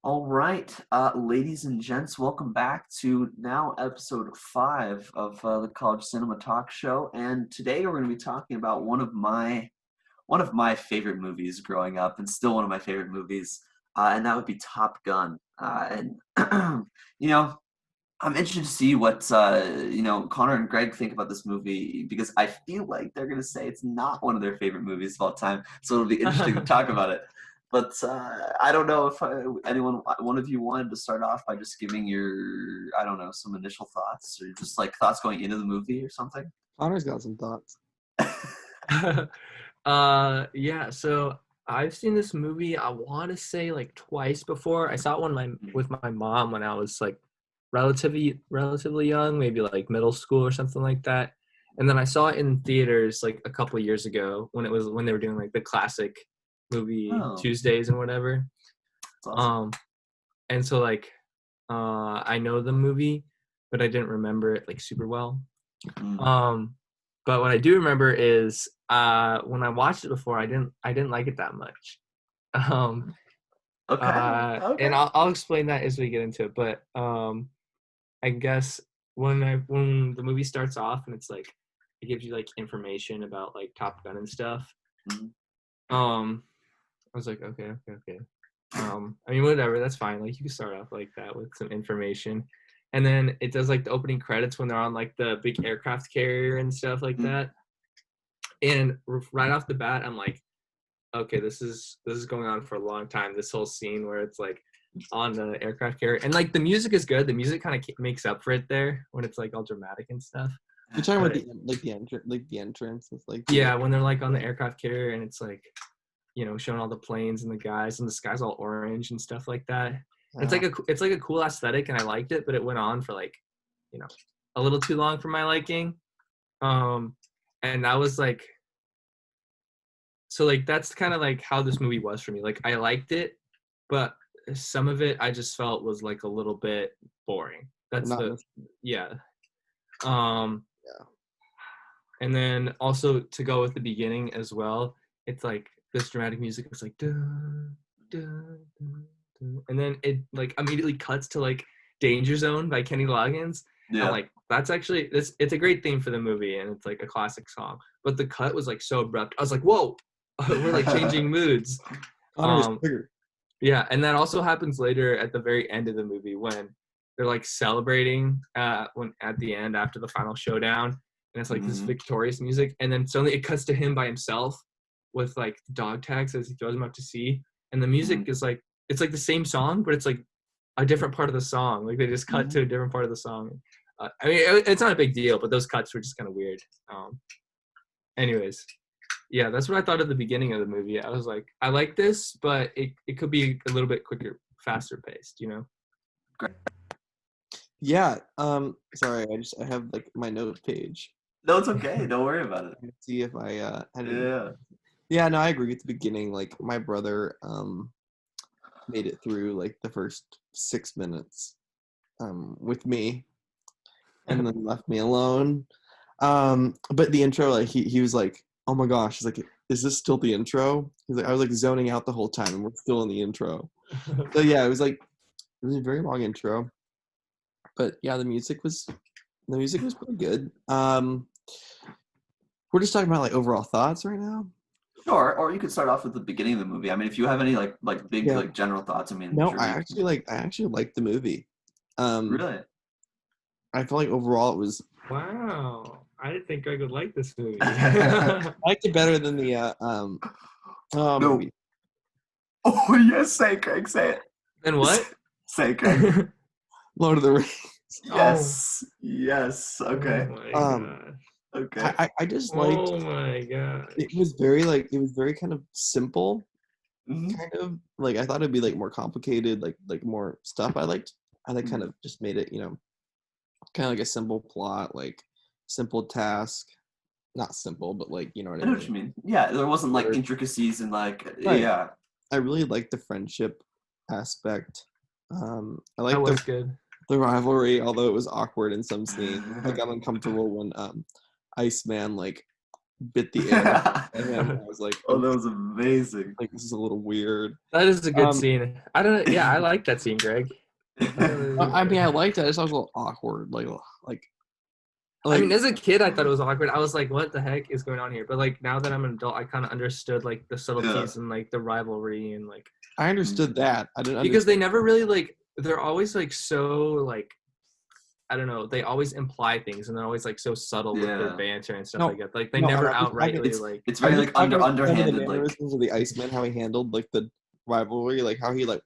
All right, ladies and gents, welcome back to now episode 5 of the College Cinema Talk Show. And today we're going to be talking about one of my favorite movies growing up, and still one of my favorite movies, and that would be Top Gun. And you know, I'm interested to see what Connor and Greg think about this movie because I feel like they're going to say it's not one of their favorite movies of all time. So it'll be interesting to talk about it. But I don't know if one of you wanted to start off by just giving I don't know, some initial thoughts or just like thoughts going into the movie or something. Connor's got some thoughts. Yeah, so I've seen this movie, I want to say like twice before. I saw it with my mom when I was like relatively young, maybe like middle school or something like that. And then I saw it in theaters like a couple of years ago when they were doing like the classic movie Oh, Tuesdays and whatever. that's awesome. And so like I know the movie, but I didn't remember it like super well. Um, but what I do remember is when I watched it before, I didn't like it that much. Um, Okay. Okay. and I'll explain that as we get into it. But I guess when the movie starts off and it's like it gives you like information about like Top Gun and stuff. Mhm. I was like, okay. I mean, whatever, that's fine. Like, you can start off like that with some information. And then it does like the opening credits when they're on like the big aircraft carrier and stuff like Mhm. that. And right off the bat, I'm like, okay, this is going on for a long time. This whole scene where it's like on the aircraft carrier, and like the music is good. The music kind of makes up for it there when it's like all dramatic and stuff. You're talking about But the entrance. It's like yeah, when they're like on the aircraft carrier and it's like, showing all the planes and the guys and the sky's all orange and stuff like that. It's like a cool aesthetic and I liked it, but it went on for like, you know, a little too long for my liking. And that was like, so like that's kind of like how this movie was for me. Like I liked it, but some of it I just felt was like a little bit boring. Yeah. Um Yeah. And then also to go with the beginning as well, it's like this dramatic music is like dun, dun, dun, dun, and then it like immediately cuts to like Danger Zone by Kenny Loggins. Yeah. I'm like, that's actually it's a great theme for the movie and it's like a classic song. But the cut was like so abrupt. I was like, whoa, we're like changing moods. Connor was Um triggered. yeah, and that also happens later at the very end of the movie when they're like celebrating when at the end after the final showdown, and it's like this Mhm. victorious music, and then suddenly it cuts to him by himself with like dog tags as he throws them out to sea, and the music Mhm. is like it's like the same song, but it's like a different part of the song. Like they just cut Mhm. to a different part of the song. I mean, it's not a big deal, but those cuts were just kind of weird. Anyways, yeah, that's what I thought at the beginning of the movie. I was like, I like this, but it could be a little bit quicker, faster paced, Great. Yeah. Sorry, I have like my note page. No, it's okay. Don't worry about it. Let's see if I had any. Yeah. Yeah, no, I agree at the beginning. Like my brother made it through like the first 6 minutes with me and then left me alone. But the intro, like he was like, oh my gosh, he's like, is this still the intro? He's like, I was like zoning out the whole time and we're still in the intro. So yeah, it was a very long intro. But yeah, the music was pretty good. We're just talking about like overall thoughts right now. Sure, or you could start off with the beginning of the movie. I mean, if you have any like big Yeah. like general thoughts, I mean, No, sure. I actually liked the movie. Really? I feel like overall it was Wow, I didn't think I would like this movie. I liked it better than the No. movie. Oh yes, say it, Craig. Say it. Then what? Say it, Craig. Lord of the Rings. Yes. Yes. Okay. Oh my Um, god. Okay. I just liked Oh my god. it was very kind of simple, Mhm. kind of like I thought it'd be like more complicated, like more stuff. I like kind of just made it, kind of like a simple plot, like simple task. Not simple, but like you know what I I know what you mean. mean. Yeah, there wasn't like Or- intricacies and like Right. yeah. I really liked the friendship aspect. I That like was good. the rivalry, although it was awkward in some scenes. Like I'm uncomfortable when Iceman like bit the air. And I was like, Oh, that was amazing. like this is a little weird. That is a good Um, scene. I don't. Yeah, I like that scene, Greg. I mean, I liked it. I just thought it was a little awkward. I mean, as a kid, I thought it was awkward. I was like, "What the heck is going on here?" But like now that I'm an adult, I kind of understood like the subtleties and like the rivalry and like I understood that. I didn't because they never really like. They're always like so like I don't know. They always imply things and they're always like so subtle with their Yeah. banter and stuff No, like that. Like they no, never I mean, outrightly like. It's very like underhanded. The Like mannerisms of the Iceman, how he handled like the rivalry, like how he like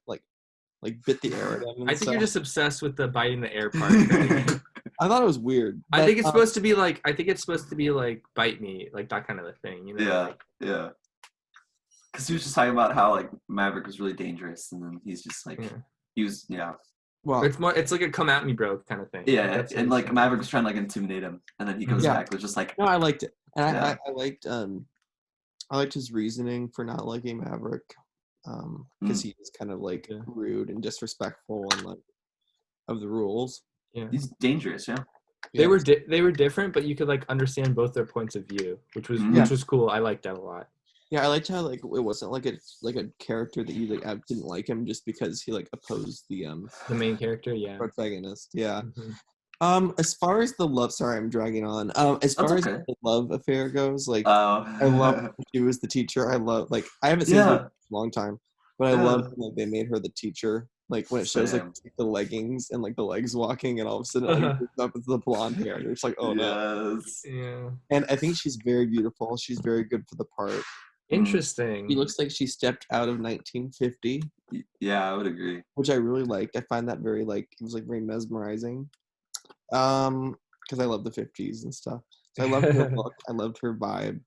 bit the air at him. And I think you're stuff. just obsessed with the biting the air part. Greg. I thought it was weird. I but, think it's supposed to be like. I think it's supposed to be like bite me, like that kind of a thing. You know? yeah, Like, yeah. Because he was just talking about how like Maverick was really dangerous, and then he's just like Yeah. he was yeah. well, it's more. It's like a come at me, bro, kind of thing. Yeah, That's and what like it's Maverick was trying to like intimidate him, and then he comes Yeah. back with just like no, I liked it, and Yeah. I liked his reasoning for not liking Maverick, because he was kind of like Yeah. rude and disrespectful and like of the rules. Yeah. he's dangerous. Yeah, They Yeah. were they were different, but you could like understand both their points of view, which was Mhm. which was cool. I liked that a lot. Yeah, I liked how like it wasn't like a character that you like didn't like him just because he like opposed the The main character, yeah. protagonist. Yeah. Mhm. As far as the love, sorry, I'm dragging on. As That's far as okay. the love affair goes, like Oh, I love when she was the teacher. I love like I haven't seen Yeah. it in a long time, but I Yeah. love when, like they made her the teacher. Like when it shows like Same. the leggings and like the legs walking, and all of a sudden it, like, moves up into the blonde hair, and it's like oh no. yes. Yeah. And I think she's very beautiful. She's very good for the part. Interesting. She looks like she stepped out of 1950, Yeah, I would agree. which I really liked. I find that very like it was like very mesmerizing. Because I love the 50s and stuff. So I loved her look. I loved her vibe.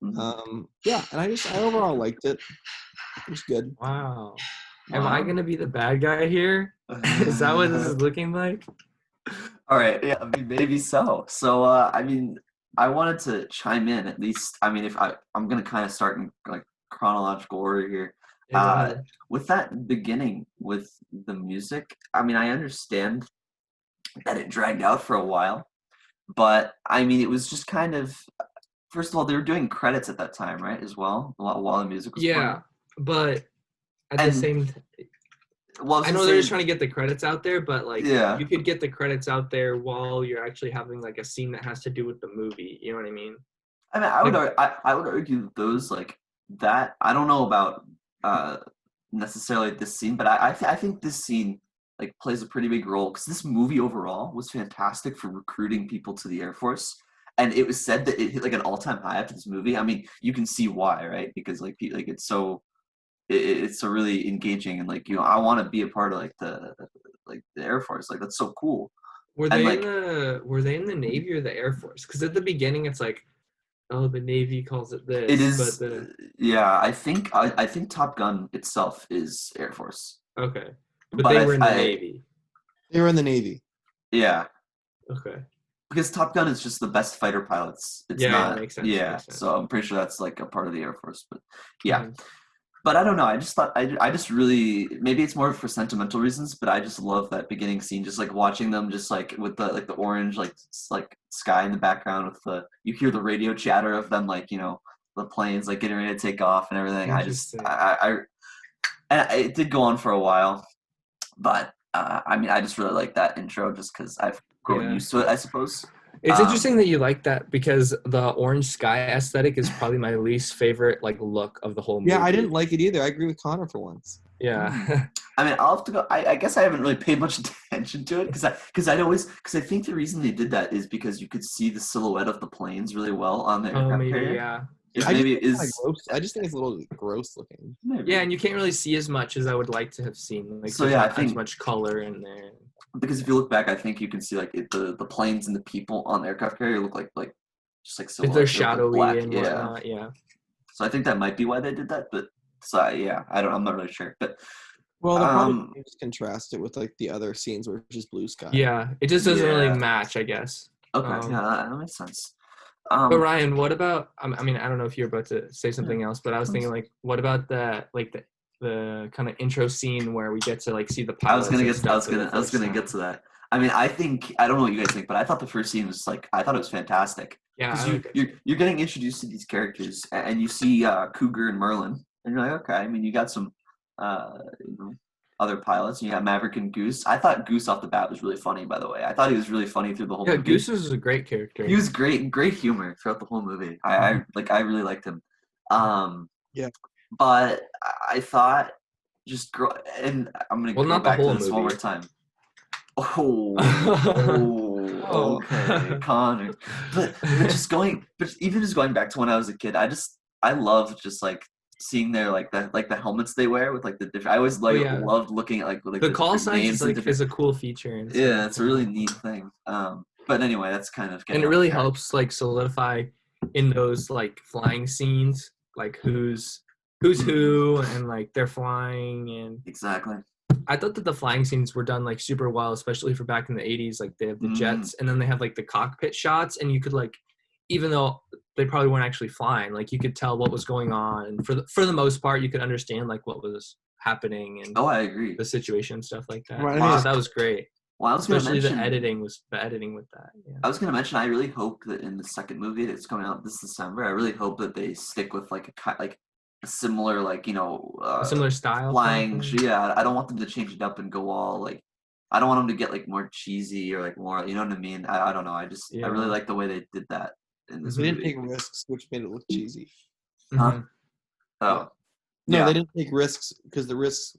Mhm. Yeah, and I overall liked it. It was good. Wow. Am I Wow. gonna be the bad guy here? Is that what this is looking like? All right, yeah, I mean maybe so. So I mean I wanted to chime in at least. I mean if I'm gonna kind of start in like chronological order here. Yeah, With that beginning with the music, I mean I understand that it dragged out for a while, but I mean it was just kind of first of all they were doing credits at that time, right? As well, while the music was yeah, but at And- the same Well, I know they're just trying to get the credits out there, but like Yeah. you could get the credits out there while you're actually having like a scene that has to do with the movie. You know what I mean? I mean, I would argue that those like that. I don't know about necessarily this scene, but I think this scene like plays a pretty big role because this movie overall was fantastic for recruiting people to the Air Force, and it was said that it hit like an all-time high after this movie. I mean, you can see why, right? Because like it's so it's so really engaging and like I want to be a part of like the Air Force. Like that's so cool. Were And, they like- were they in the Navy or the Air Force? Because at the beginning it's like, oh, the Navy calls it this. It is, but the yeah. I think Top Gun itself is Air Force. okay. But they were in the Navy. They were in the Navy. Yeah, Okay. because Top Gun is just the best fighter pilots. It's Yeah, not. makes sense, Yeah, makes sense. so I'm pretty sure that's like a part of the Air Force. But yeah, Mhm. but I don't know. I just thought I just really maybe it's more for sentimental reasons, but I just love that beginning scene. Just like watching them, just like with the orange like sky in the background with you hear the radio chatter of them like the planes like getting ready to take off and everything. I just Interesting. and it did go on for a while, but I mean I just really like that intro just because I've grown Yeah. used to it, I suppose. It's Um, interesting that you like that because the orange sky aesthetic is probably my least favorite like look of the whole movie. Yeah, I didn't like it either. I agree with Connor for once. Yeah. I mean, I'll have to go. I guess I haven't really paid much attention to it because I think the reason they did that is because you could see the silhouette of the planes really well on the Oh, aircraft maybe carrier. yeah. If I just maybe it think it's is. kinda gross. I just think it's a little gross looking. Maybe. Yeah, and you can't really see as much as I would like to have seen. Like, So, there's yeah, I not think- as much color in there. Because if you look back, I think you can see like the planes and the people on the aircraft carrier look like just like If silhouette. they're They look like shadowy black. and Yeah. whatnot. Yeah. So I think that might be why they did that. But so yeah, I'm not really sure. But Well, they'll Um, probably just contrast it with like the other scenes where it's just blue sky. Yeah. It just doesn't really Yeah. match, I guess. okay, Um, yeah, that makes sense. But Ryan, what about? I mean, I don't know if you're about to say something else, but I was Please. thinking like, what about the kind of intro scene where we get to like see the I was pilots? gonna and get. stuff I was for the gonna. I was first gonna get time? to that. I mean, I don't know what you guys think, but I thought the first scene was like. I thought it was fantastic. Yeah, because I like that. you're getting introduced to these characters, and you see Cougar and Merlin, and you're like, okay. I mean, you got some you know, other pilots. You got Maverick and Goose. I thought Goose off the bat was really funny. By the way, I thought he was really funny through the whole Yeah, movie. Goose is a great character. He was great humor throughout the whole movie. I really liked him. Yeah. But I thought and I'm gonna Well, go not the back to whole this one more movie. time. Oh. Okay, Connor. But even just going back to when I was a kid, I love just like seeing their like the helmets they wear with like the different. I always yeah. loved looking at like The call different signs names is and like different. is a cool feature. And stuff Yeah, like it's a that. really neat thing. But anyway, that's kind of And getting it off really track. helps like solidify in those like flying scenes, like who's who, and like they're flying. And Exactly. I thought that the flying scenes were done like super well, especially for back in the 80s. Like they have the jets, and then they have like the cockpit shots, and you could like, even though they probably weren't actually flying, like you could tell what was going on, and for the most part, you could understand like what was happening and Oh, I agree. the situation and stuff like that. Right, I thought that was great. Well, I was gonna Especially mention the editing with that. Yeah. I was gonna mention. I really hope that in the second movie that's coming out this December, I really hope that they stick with like a similar like A similar style. flying. kind of thing. Yeah, I don't want them to change it up and go all like. I don't want them to get like more cheesy or like more. You know what I mean? I don't know. I really Yeah. like the way they did that in this They didn't movie. take risks, which made it look cheesy. Huh? Mhm. Oh, No, yeah. they didn't take risks because the risks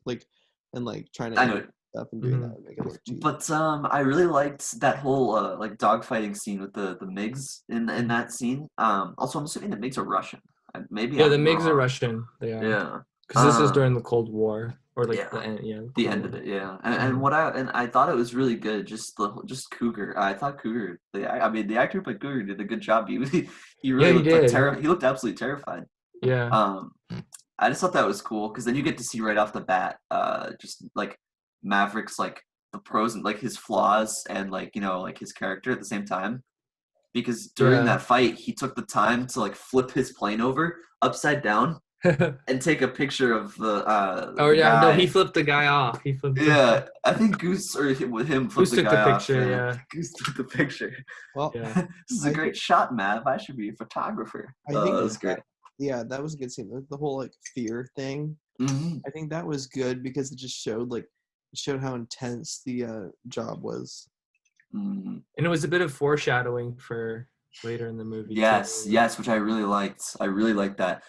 and like trying to I know. animate stuff and doing Mhm. that would make it look cheesy. But I really liked that whole like dogfighting scene with the MiGs in that scene. Also, I'm assuming the MiGs are Russian. Maybe Yeah, the I'm MiGs are wrong. Russian. They are. Yeah. Because this is Um, during the Cold War, or like yeah. the end. Yeah. The Cold end of War. it, yeah, and I thought it was really good. Just Cougar. I thought Cougar. I mean, the actor who played Cougar did a good job. He really he looked like did. he looked absolutely terrified. Yeah. I just thought that was cool because then you get to see right off the bat, just like Maverick's like the pros and like his flaws and like like his character at the same time. Because during Yeah. that fight, he took the time to like flip his plane over upside down and take a picture of the Oh the yeah, no, guy. he flipped the guy off. He flipped. Yeah, I think Goose or him flipped Goose the took guy the off. picture. Yeah. Goose took the picture. Well, Yeah. This is a I great shot, Mav. I should be a photographer. I think that was great. yeah, that was a good scene. The whole like fear thing. Hmm. I think that was good because it just showed how intense the job was. Hmm. And it was a bit of foreshadowing for later in the movie. Yes, too. yes, which I really liked. I really liked that.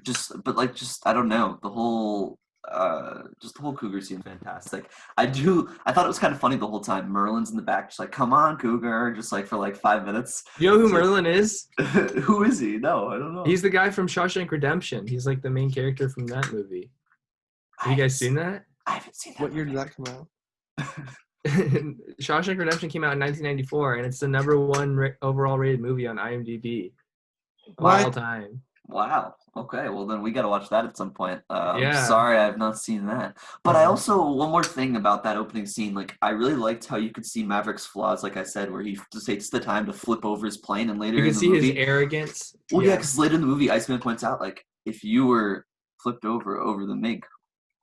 Just I don't know, the whole Cougar scene fantastic. I thought it was kind of funny the whole time. Merlin's in the back, just like, come on, Cougar, just like for like 5 minutes. You know who It's like- Merlin is? Who is he? No, I don't know. He's the guy from Shawshank Redemption. He's like the main character from that movie. Have you guys seen that? I haven't seen that. What year did movie. that come out? Shawshank Redemption came out in 1994, and it's the #1 overall rated movie on IMDb of What? all time. Wow. Okay. Well, then we got to watch that at some point. I'm Yeah. sorry, I have not seen that. But I also one more thing about that opening scene. Like, I really liked how you could see Maverick's flaws. Like I said, where he just takes the time to flip over his plane, and later You in can the see movie, his arrogance. well, yeah, because later in the movie, Iceman points out like if you were flipped over the MiG,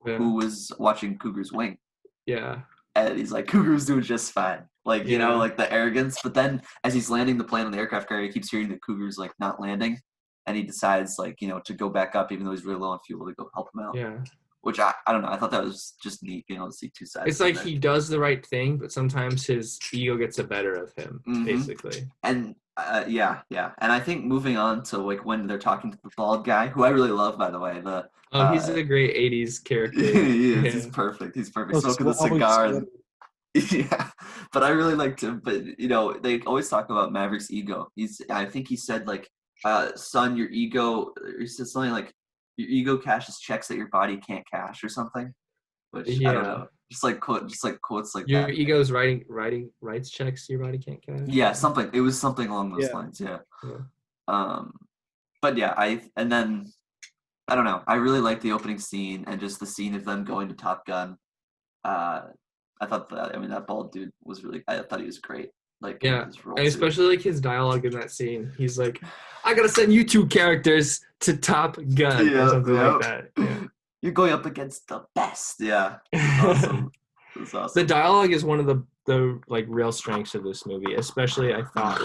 Yeah. who was watching Cougar's wing, Yeah. and he's like, Cougar's doing just fine. Like Yeah. like the arrogance. But then as he's landing the plane on the aircraft carrier, he keeps hearing that Cougar's like not landing. And he decides, like, to go back up, even though he's really low on fuel, to go help him out. Yeah. Which I don't know. I thought that was just neat, being able to see two sides. It's of like it. he does the right thing, but sometimes his ego gets the better of him, Mhm. basically. And yeah. And I think moving on to like when they're talking to the bald guy, who I really love, by the way. Oh, he's a great 80s character. he is. Yeah. He's perfect. He's perfect. Oh, Smoking the always cigar. sweaty. Yeah, but I really liked him. But they always talk about Maverick's ego. I think he said like, "Son, your ego." He said something like, "Your ego cashes checks that your body can't cash," or something. Which I don't Yeah. know. Just like quotes like Your that. ego's writes checks your body can't cash. Yeah, something. It was something along those Yeah. lines. Yeah. Yeah. But yeah, and then I don't know. I really liked the opening scene and just the scene of them going to Top Gun. I thought that bald dude was really. I thought he was great. Like, in Yeah, his role and too. especially like his dialogue in that scene. He's like, "I gotta send you two characters to Top Gun," Yeah, or something yeah. like that. Yeah. You're going up against the best. Yeah. Awesome. It That's awesome. The dialogue is one of the like real strengths of this movie, especially I thought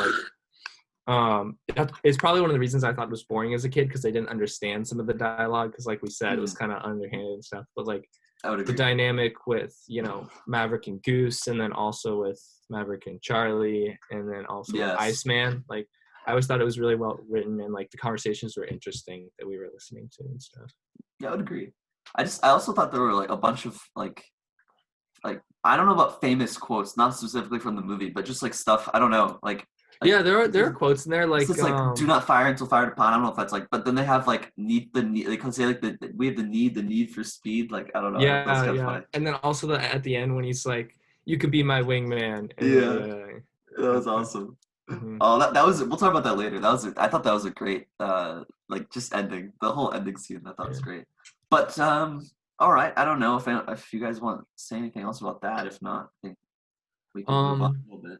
it's probably one of the reasons I thought it was boring as a kid because I didn't understand some of the dialogue because like we said it was kind of underhanded and stuff, but like I would the agree. dynamic with Maverick and Goose, and then also with Maverick and Charlie, and then also with Iceman. Like I always thought it was really well written, and like the conversations were interesting that we were listening to and stuff. Yeah, I would agree. I also thought there were like a bunch of like I don't know about famous quotes, not specifically from the movie, but just like stuff I don't know yeah, there are quotes in there like it's like do not fire until fired upon. I don't know if that's like, but then they have like need they can say like we have the need for speed. Like I don't know. Yeah, that's kind of yeah. funny. And then also at the end when he's like, "You could be my wingman." And, that was awesome. Mm-hmm. Oh, that was. We'll talk about that later. I thought that was a great like just ending. The whole ending scene I thought was great. But all right. I don't know if you guys want to say anything else about that. If not, I think we can move on a little bit.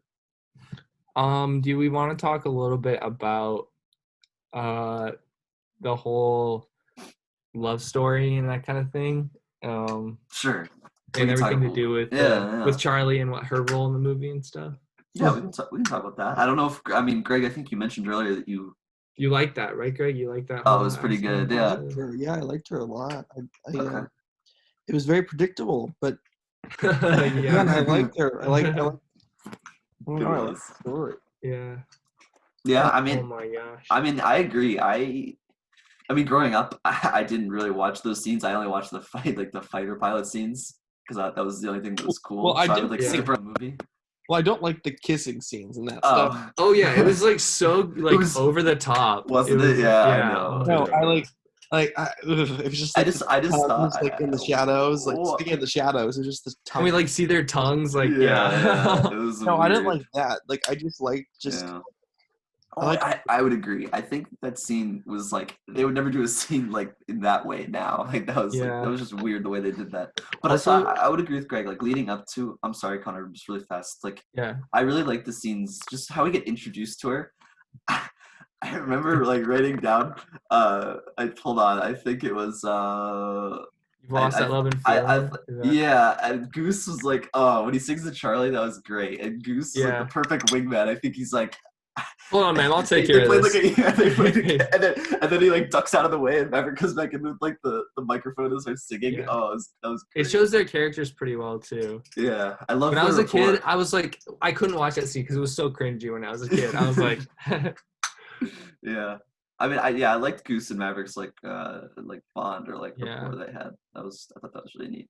Do we want to talk a little bit about the whole love story and that kind of thing? Sure. And everything to do with Charlie and what her role in the movie and stuff. Yeah, we can talk about that. I don't know if Greg, I think you mentioned earlier that you like that, right, Greg? You like that? Oh, it was pretty good. Yeah. I liked her a lot. It was very predictable, but again, I liked her. I liked the story. Yeah. Yeah, I mean, oh my gosh. I mean, I agree. I mean, growing up, I didn't really watch those scenes. I only watched the fighter pilot scenes because that was the only thing that was cool. Well, I would skip around the movie. Well, I don't like the kissing scenes and that stuff. Oh yeah, it was like so like over the top, wasn't it? Yeah, I know. No, it was just. Like, I just thought like in the shadows. Like speaking of the shadows, it was just the tongue. And we like see their tongues, like yeah. It was no, weird. I didn't like that. Like I just like just. Yeah. I would agree. I think that scene was like they would never do a scene like in that way now. Like that was just weird the way they did that. But also, I would agree with Greg. Like leading up to, I'm sorry, Connor, just really fast. Like I really like the scenes, just how we get introduced to her. I remember like writing down. Hold on. I think it was. You've lost that love and feeling. Yeah, and Goose was like, oh, when he sings to Charlie, that was great. And Goose is like the perfect wingman. I think he's like. Hold on, man. I'll take care of this. And then he like ducks out of the way, and Maverick comes back in with like the microphone and starts singing. Yeah. Oh, that was great. It shows their characters pretty well too. Yeah, I love. When I was a kid, I was like, I couldn't watch that scene because it was so cringy. When I was a kid, I was like, yeah. I mean, I liked Goose and Maverick's like bond or like rapport they had. I thought that was really neat.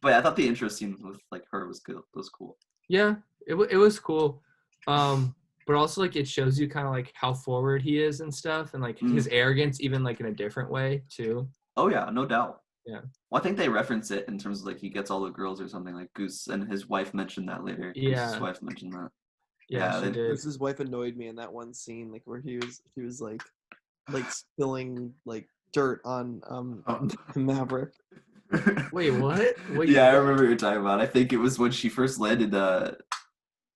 But yeah, I thought the intro scene with like her was good. It was cool. Yeah, it was cool. But also like it shows you kind of like how forward he is and stuff, and like his arrogance, even like in a different way too. Oh yeah, no doubt. Yeah. Well, I think they reference it in terms of like he gets all the girls or something. Like Goose and his wife mentioned that later. Yeah. His wife mentioned that. Yeah, she did. His wife annoyed me in that one scene, like where he was like spilling like dirt on Maverick. Wait, what? Yeah, I remember what you're talking about. I think it was when she first landed.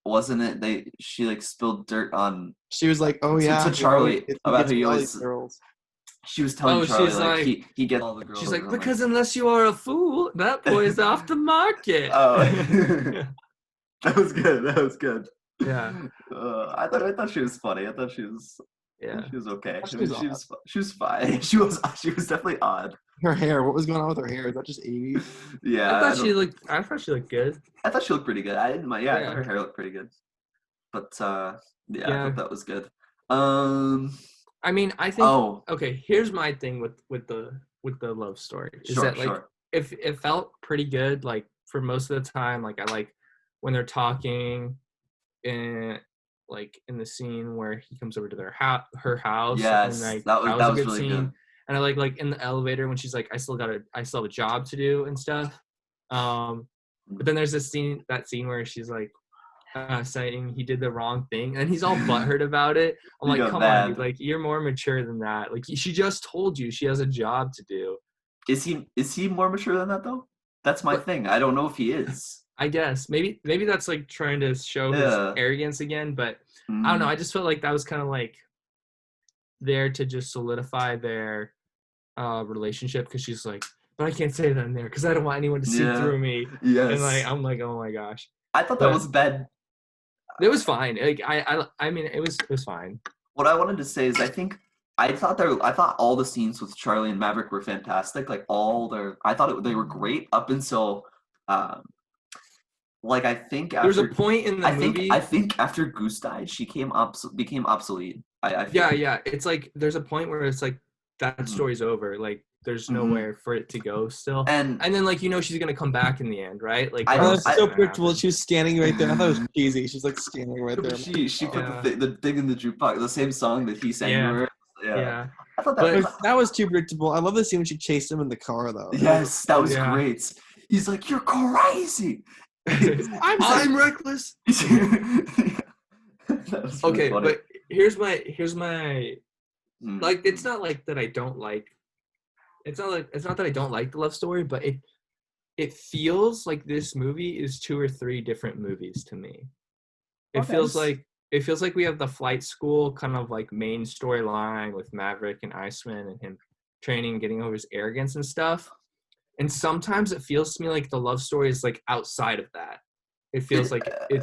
Wasn't it? She like spilled dirt on. She was like, "Oh yeah," to Charlie about who he always. Girls. She was telling Charlie she's like he gets all the girls. She's like, because unless you are a fool, that boy is off the market. Oh, that was good. That was good. Yeah. I thought she was funny. I thought she was. Yeah. She was okay. She was fine. She was definitely odd. Her hair. What was going on with her hair? Is that just 80s? Yeah. I thought she looked good. I thought she looked pretty good. I didn't mind. Yeah, I thought her hair looked pretty good. But I thought that was good. I mean, I think. Oh. Okay. Here's my thing with the love story is that like if it felt pretty good like for most of the time. Like I like when they're talking, and like in the scene where he comes over to her house. Yes, and, like, that was a good really scene. good. And I like in the elevator when she's like, I still have a job to do and stuff. But then there's that scene where she's like saying he did the wrong thing, and he's all butthurt about it. I'm like, come on, dude, like you're more mature than that. Like she just told you she has a job to do. Is he more mature than that though? That's my thing. I don't know if he is. I guess maybe that's like trying to show his arrogance again, but I don't know. I just felt like that was kind of like there to just solidify their relationship because she's like, but I can't say that in there because I don't want anyone to see Yeah. through me. Yes. And like I'm like, oh my gosh, I thought that but- was bad. it was fine. Like I mean, it was fine. What I wanted to say is I thought all the scenes with Charlie and Maverick were fantastic. Like they were great up until like I think There was a after point in the movie. I think after Goose died, she became obsolete. I feel. Yeah. It's like there's a point where it's like that Mhm. story's over. Like there's Mhm. nowhere for it to go still. And then like she's gonna come back in the end, right? Like I Oh, know- that's what's so gonna predictable. happen? She was standing right there. I thought it was cheesy. She's like standing right there. she put Yeah. the thing in the jukebox, the same song that he sang Yeah. to her. Yeah. Yeah. I thought that. But- That was too predictable. I love the scene when she chased him in the car, though. Yes, that was Yeah. great. He's like, "You're crazy." I'm reckless. That was really Okay, funny. but here's my Mm. like it's not like that I don't like it's not that I don't like the love story, but it feels like this movie is 2 or 3 different movies to me. It Okay. feels like we have the flight school kind of like main storyline with Maverick and Iceman and him training and getting over his arrogance and stuff. And sometimes it feels to me like the love story is like outside of that. It feels like it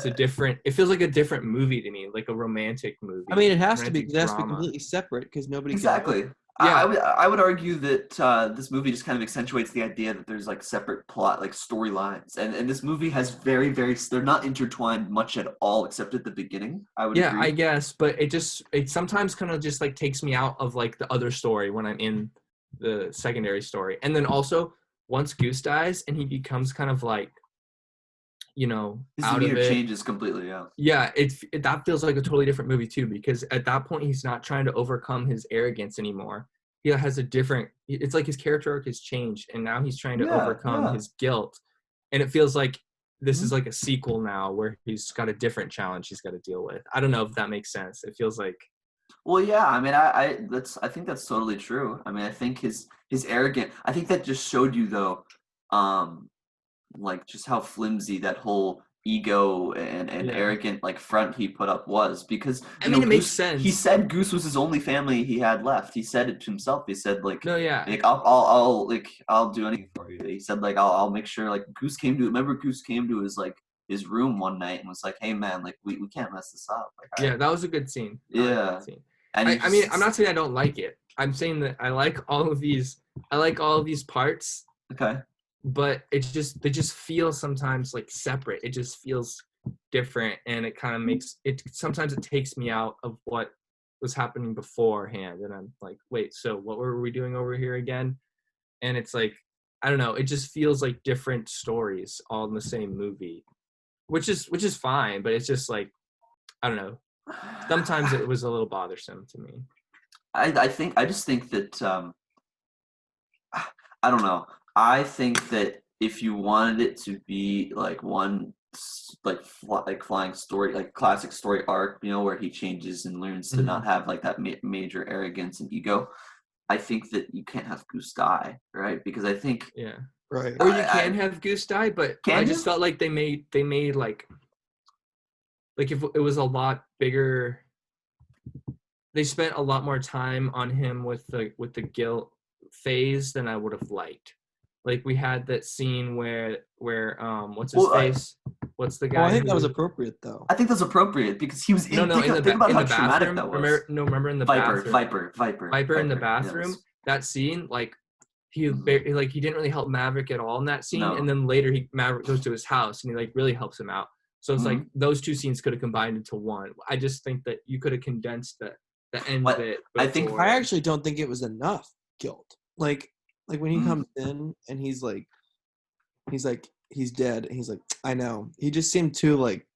feels like a different movie to me, like a romantic movie. I mean, it has to be. romantic It has to be drama. completely separate because nobody. Exactly. Yeah. I would argue that this movie just kind of accentuates the idea that there's like separate plot, like storylines, and this movie has very they're not intertwined much at all, except at the beginning. I would Yeah, agree. I guess, but it sometimes kind of just like takes me out of like the other story when I'm in the secondary story. And then also once Goose dies and he becomes kind of like, His out of demeanor it. changes completely. Yeah. Yeah, that feels like a totally different movie too, because at that point he's not trying to overcome his arrogance anymore. He has it's like his character arc has changed and now he's trying to Yeah, overcome yeah. his guilt. And it feels like this Mhm. is like a sequel now where he's got a different challenge he's got to deal with. I don't know if that makes sense. It feels like Well, yeah. I mean, I think that's totally true. I mean, I think his arrogant. I think that just showed you though, like just how flimsy that whole ego and Yeah. arrogant like front he put up was, because I you mean, know, it makes Goose- sense. He said Goose was his only family he had left. He said it to himself. He said like, no, yeah. like I'll do anything for you. He said like I'll make sure. Like Goose came to his room one night and was like, "Hey man, like we can't mess this up." Like Yeah, that was a good scene. I like Yeah. that scene. and he I mean, just- I'm not saying I don't like it. I'm saying that I like all of these parts, okay. but they just feel sometimes like separate. It just feels different, and it kind of makes it. Sometimes it takes me out of what was happening beforehand, and I'm like, wait, so what were we doing over here again? And it's like, I don't know. It just feels like different stories all in the same movie, which is fine. But it's just like, I don't know. Sometimes it was a little bothersome to me. I just think that I don't know. I think that if you wanted it to be like one flying story, like classic story arc, where he changes and learns to not have like that major arrogance and ego, I think that you can't have Goose die, right? Because I think Yeah. Right. Or you can have Goose die, but Can I you? just felt like they made like if it was a lot bigger, they spent a lot more time on him with the guilt phase than I would have liked. Like we had that scene where what's his Well, face? What's the guy? Well, I think that was who- appropriate though. I think that's appropriate because he was in. no, in the think about in how the traumatic bathroom. that was. Remember in the Viper bathroom in the yes. bathroom. That scene, like he didn't really help Maverick at all in that scene, No. and then later Maverick goes to his house and he like really helps him out. So it's like those two scenes could have combined into one. I just think that you could have condensed the end But bit. I think- before. I actually don't think it was enough guilt. Like when he comes in and he's dead and he's like, I know. He just seemed too like,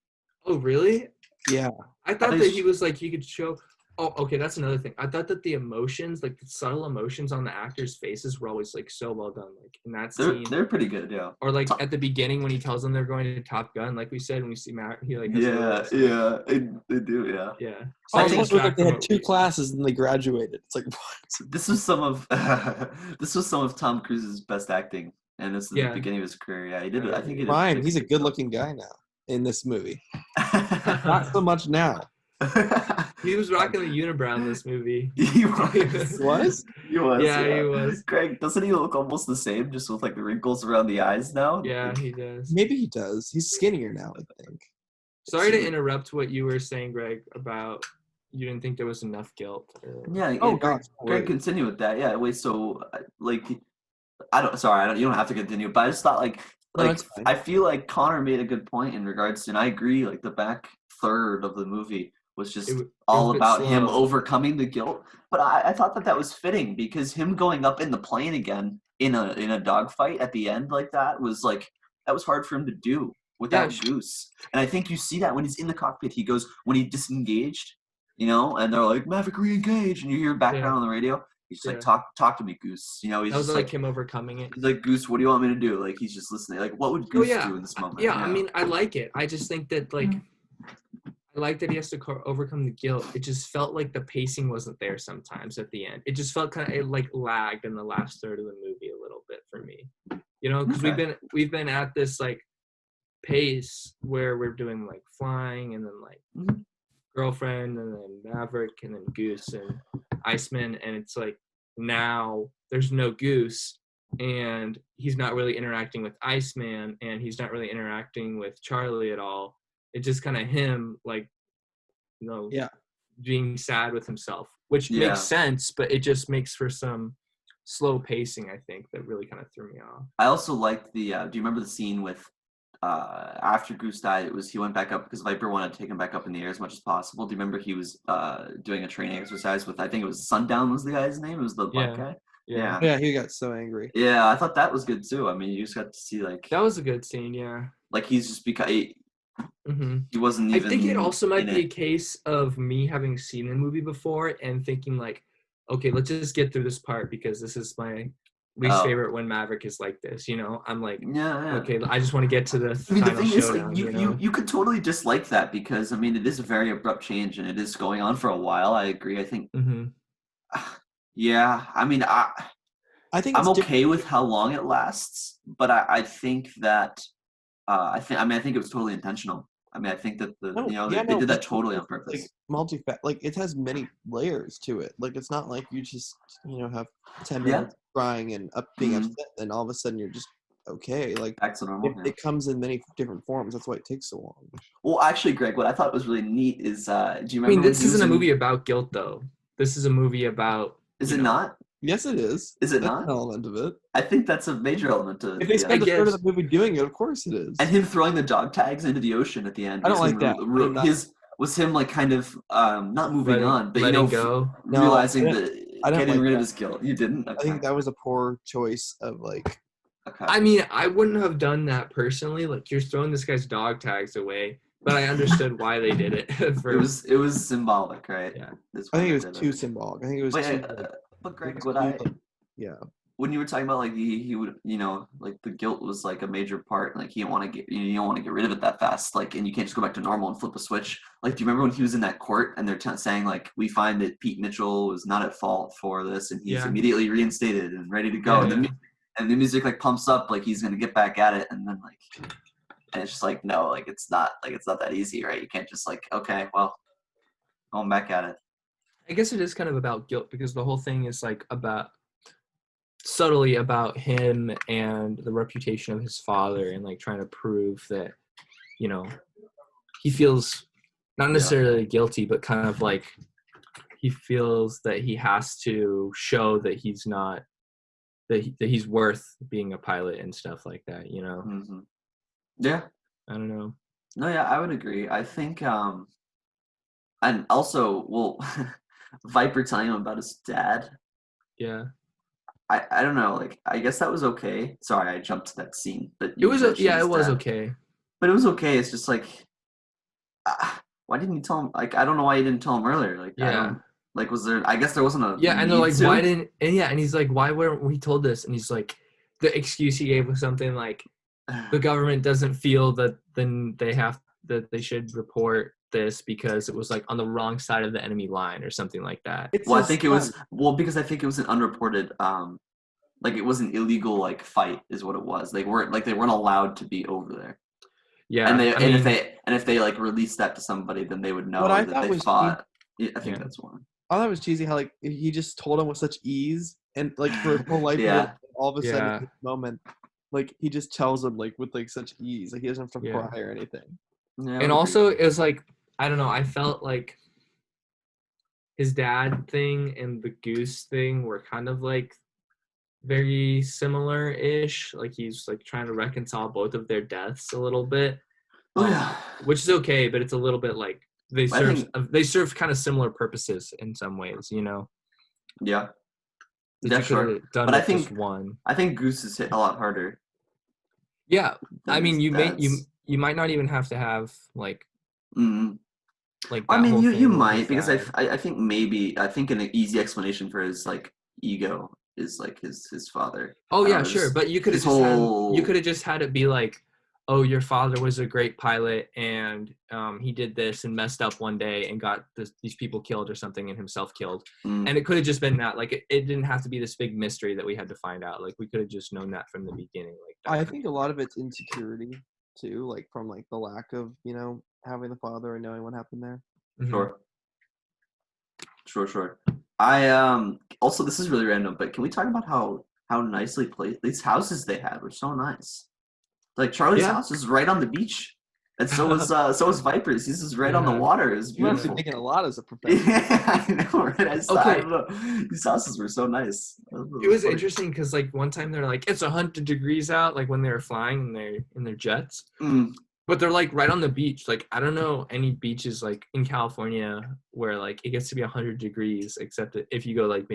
Oh really? yeah. I thought think that sh- he was like he could show. Oh, okay, that's another thing. I thought that the emotions, like the subtle emotions on the actors' faces, were always like so well done. Like in that scene, They're pretty good, yeah. or like at the beginning when he tells them they're going to Top Gun, like we said, when we see Matt, he like has Yeah, a yeah, they do, yeah. yeah. So I I think- was like they had 2 classes and they graduated. It's like, what? This was some of Tom Cruise's best acting, and this is Yeah. the beginning of his career. Yeah, he did it. I think he did. Fine. He's a good looking guy now in this movie. Not so much now. He was rocking the unibrow in this movie. He was. Was? He was. Yeah, he was. Greg, doesn't he look almost the same, just with like the wrinkles around the eyes now? Yeah, he does. Maybe he does. He's skinnier now, I think. Sorry to interrupt what you were saying, Greg, about you didn't think there was enough guilt. Yeah. Oh, Greg, gosh, Greg, wait. continue with that. Yeah. Wait. So, like, I don't. Sorry, I don't. You don't have to continue. But I just thought, No, like it's fine. I feel like Connor made a good point in regards to, and I agree. Like the back third of the movie was just It was all a bit about him slow. overcoming the guilt. But I thought that was fitting because him going up in the plane again in a dogfight at the end like that was hard for him to do without Yeah. Goose. And I think you see that when he's in the cockpit. He goes when he disengaged, and they're like Maverick re-engage, and you hear background Yeah. on the radio. He's just Yeah. like talk to me, Goose. He's That was just like him overcoming it. he's like, Goose, what do you want me to do? Like he's just listening. Like what would Goose do in this moment? Yeah, I mean, I like it. I just think that Mm-hmm. I like that he has to overcome the guilt. It just felt like the pacing wasn't there sometimes at the end. It just felt kind of it like lagged in the last third of the movie a little bit for me. Because Okay. we've been at this like pace where we're doing like flying and then like Mhm. girlfriend and then Maverick and then Goose and Iceman, and it's like now there's no Goose and he's not really interacting with Iceman and he's not really interacting with Charlie at all. It's just kind of him like Yeah. being sad with himself, which Yeah. makes sense, but it just makes for some slow pacing, I think, that really kind of threw me off. I also liked the. Do you remember the scene with after Goose died? It was he went back up because Viper wanted to take him back up in the air as much as possible. Do you remember he was doing a training exercise with I think it was Sundown was the guy's name. It was the black guy. Yeah. Yeah, he got so angry. Yeah, I thought that was good too. I mean, you just got to see That was a good scene, yeah. like he's just because he wasn't I even. think it also might in be a case of me having seen the movie before and thinking like, okay, let's just get through this part because this is my least Oh. favorite when Maverick is like this. I'm like, Yeah. okay, I just want to get to the I mean, the final thing is, showdown. like, you could totally dislike that because I mean, it is a very abrupt change and it is going on for a while. I agree. I think. Yeah, I mean, I think I'm it's okay with how long it lasts, but I think that I think it was totally intentional. I mean, I think that they did that totally on purpose. Like it has many layers to it. Like it's not like you just have 10 Yeah. minutes crying and being Mhm. upset, and all of a sudden you're just okay. Like Back to normal. it comes in many different forms. That's why it takes so long. Well, actually, Greg, what I thought was really neat is, do you I remember? mean, when this he was isn't a in- movie about guilt, though. This is a movie about. Is it not? Yes, it is. Is it That's not? an element of it. I think that's a major element to. If they the spend end. a third of guess. the movie doing it, of course it is. And him throwing the dog tags into the ocean at the end. I don't was like him that. I did not- was him like kind of not moving on, but letting go. No, realizing I that I didn't getting like rid that. of his guilt. You didn't. I think that was a poor choice of like. Okay. I mean, I wouldn't have done that personally. Like, you're throwing this guy's dog tags away, but I understood why they did it. It was symbolic, right? Yeah. Is I why think they it was did too symbolic. I think it was But, too. but Greg, it was what too, I yeah. when you were talking about like he would like the guilt was like a major part, like you don't want to get rid of it that fast, like, and you can't just go back to normal and flip a switch. Like, do you remember when he was in that court and they're saying like we find that Pete Mitchell was not at fault for this and he's Yeah. immediately reinstated and ready to go, and the music like pumps up like he's gonna get back at it, and then like and it's just like no, like it's not that easy, right? You can't just like okay, well, going back at it. I guess it is kind of about guilt because the whole thing is like about subtly about him and the reputation of his father and like trying to prove that he feels not necessarily guilty but kind of like he feels that he has to show that he's not that he's worth being a pilot and stuff like that. Mm-hmm. Yeah. I don't know. No, yeah, I would agree. I think, and also, well, Viper telling him about his dad. Yeah. I don't know. Like, I guess that was okay. Sorry, I jumped to that scene, but It was mentioned it his was dad. okay. But it was okay. It's just like, why didn't you tell him? Like, I don't know why you didn't tell him earlier. Like, I Yeah. don't, like, was there? I guess there wasn't a Yeah, and they're need like, to. why didn't? And he's like, why weren't we told this? And he's like, the excuse he gave was something like, the government doesn't feel that then they should report this because it was like on the wrong side of the enemy line or something like that. Well, I think it was because I think it was an unreported like it was an illegal like fight is what it was. They weren't allowed to be over there. Yeah, And I mean, if they like release that to somebody, then they would know What I that thought they was fought. Yeah, I think Yeah. that's one. I thought it was cheesy how like he just told him with such ease, and like for his whole life, Yeah. all of a sudden Yeah. at this moment, like he just tells him like with like such ease, like he doesn't have to Yeah. cry or anything. Yeah, I and would also agree. it was like, I don't know, I felt like his dad thing and the goose thing were kind of like very similar-ish. Like he's like trying to reconcile both of their deaths a little bit, Oh yeah. which is okay, but it's a little bit like they I think serve kind of similar purposes in some ways, yeah. that Yeah, you could sure. have done But with just one. I think Goose is hit a lot harder Yeah, I than his mean, dad's. you might not even have to have like Mm. I that mean, whole you thing with might his because dad. I think maybe I think an easy explanation for his like ego is like his father. Oh I don't yeah, know, sure. just But his whole. you could have just had it be like, oh, your father was a great pilot and he did this and messed up one day and got these people killed or something and himself killed. Mm, And it could have just been that. Like it didn't have to be this big mystery that we had to find out. Like we could have just known that from the beginning. Like I that. think a lot of it's insecurity too, like from like the lack of having the father and knowing what happened there. Mhm. sure, sure. I also this is really random, but can we talk about how nicely placed these houses they had were so nice. Like Charlie's Yeah. house is right on the beach, and so is Viper's. He's just right on the Yeah. water. It's You must be beautiful. thinking a lot as a professional. Yeah, I know, right? I Okay. don't know. These houses were so nice. It was funny. interesting because like one time they're like it's 100 degrees out, like when they were flying in their jets. Mm, But they're like right on the beach. Like I don't know any beaches like in California where like it gets to be 100 degrees, except if you go like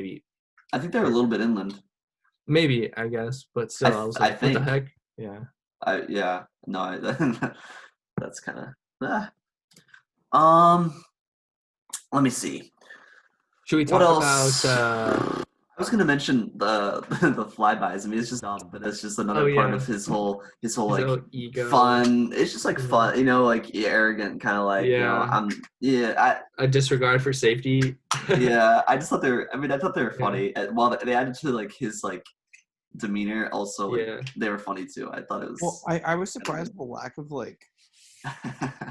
I think they're a little bit inland. maybe I guess. But still, I was I like, what the think. heck? Yeah. Yeah. No, that's kind of. Um, let me see. Should we What talk else? about? I was gonna mention the the flybys. I mean, it's just dumb, but it's just Oh another part yeah, of his whole his like own ego. fun. It's just like Yeah. fun, like arrogant, kind of like Yeah. I'm yeah. A disregard for safety. Yeah, I just thought they were. I mean, I thought they were Yeah. funny. While they added to like his like demeanor, also like Yeah. they were funny too. I thought it Well, was I was surprised at the lack of like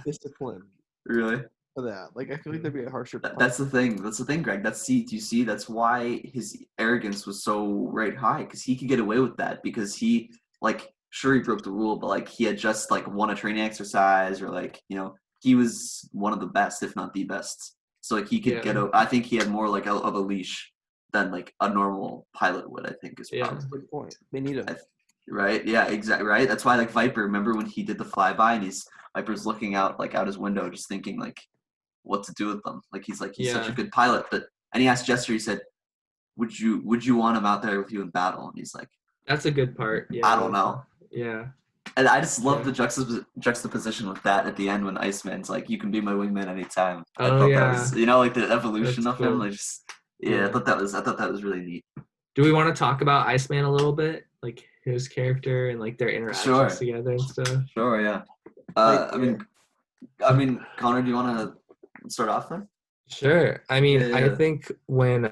discipline really. for that. Like I feel like there'd be a harsher That's the thing. That's the thing, Greg. Do you see? That's why his arrogance was so right high because he could get away with that because he like sure he broke the rule, but like he had just like won a training exercise or like he was one of the best, if not the best. So like he could Yeah. I think he had more like of a leash than like a normal pilot would. I think is Yeah. probably Good point. They need him. right. Yeah, exactly. Right. That's why like Viper. Remember when he did the flyby and Viper's looking out like out his window, just thinking like what to do with them. Like he's such a Yeah. good pilot, and he asked Jester. He said, would you want him out there with you in battle?" And he's like, That's a good part. "I Yeah. don't know." Yeah. And I just love Yeah. the juxtaposition with that at the end when Iceman's like, "You can be my wingman anytime." I Oh thought that yeah. was like the evolution That's of him. cool. I just yeah, Yeah. I thought that was really neat. Do we want to talk about Iceman a little bit? Like his character and like their interactions Sure, together and stuff? sure, yeah. Like, I mean, Connor, do you want to start off then? Sure. I mean, I Yeah. think when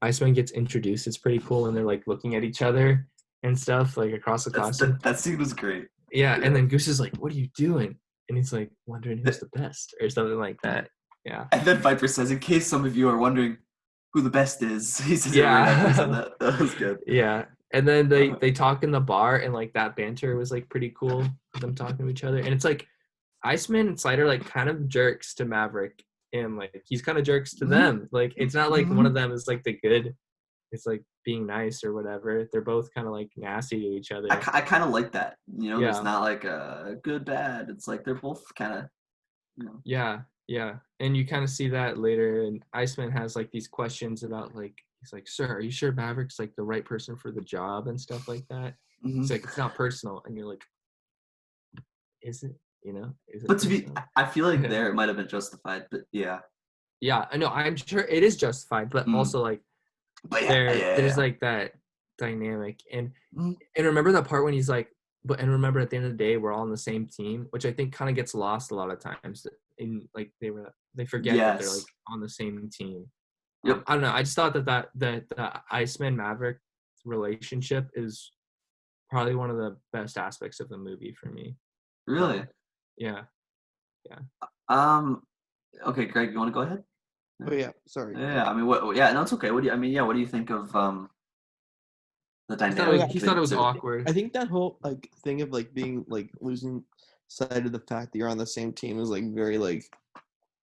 Iceman gets introduced, it's pretty cool when they're like looking at each other and stuff, like across the classroom. That scene was great. Yeah, Yeah. and then Goose is like, "What are you doing?" And he's like, "Wondering who's the best," or something like that. Yeah. And then Viper says, "In case some of you are wondering who the best is," he says it right after he said that. That was good. Yeah. And then they talk in the bar and like that banter was like pretty cool. Them talking to each other. And it's like Iceman and Slider like kind of jerks to Maverick and like he's kind of jerks to them. Like it's not like one of them is like the good. It's like being nice or whatever. They're both kind of like nasty to each other. I kind of like that. There's Yeah. not like a good bad. It's like they're both kind of. Yeah, yeah. And you kind of see that later. And Iceman has like these questions about like, he's like, "Sir, are you sure Maverick's like the right person for the job and stuff like that?" Mhm. It's like, it's not personal. And you're like, is it? Is it But personal? I feel like Yeah. there it might have been justified. But yeah. Yeah, I know. I'm sure it is justified, but Mm. also like But yeah. there's like that dynamic. And Mhm. and remember that part when he's like, and remember at the end of the day we're all on the same team, which I think kind of gets lost a lot of times. In like they forget that they're Yes. like on the same team. Yep. I don't know. I just thought that the Iceman Maverick relationship is probably one of the best aspects of the movie for me. Really? Yeah. Okay, Greg, you want to go ahead? Oh yeah, sorry. Yeah, I mean, what? Yeah, no, it's okay. What do you? I mean, yeah, what do you think of the He thought dynamic? he thought it was between- awkward. I think that whole like thing of like being like losing sight of the fact that you're on the same team is like very like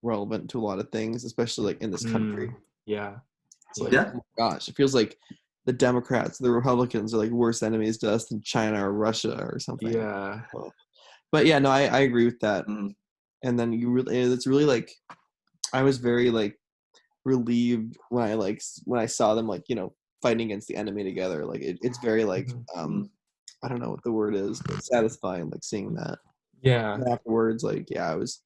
relevant to a lot of things, especially like in this country. Yeah. It's like, Yeah. oh my gosh, it feels like the Democrats, the Republicans are like worse enemies to us than China or Russia or something. Yeah. But yeah, no, I agree with that. Mhm. And then it's really like I was very like relieved when I saw them like, you know, fighting against the enemy together. Like it's very like Mhm. I don't know what the word is, but satisfying like seeing that. Yeah. And afterwards, like yeah, I was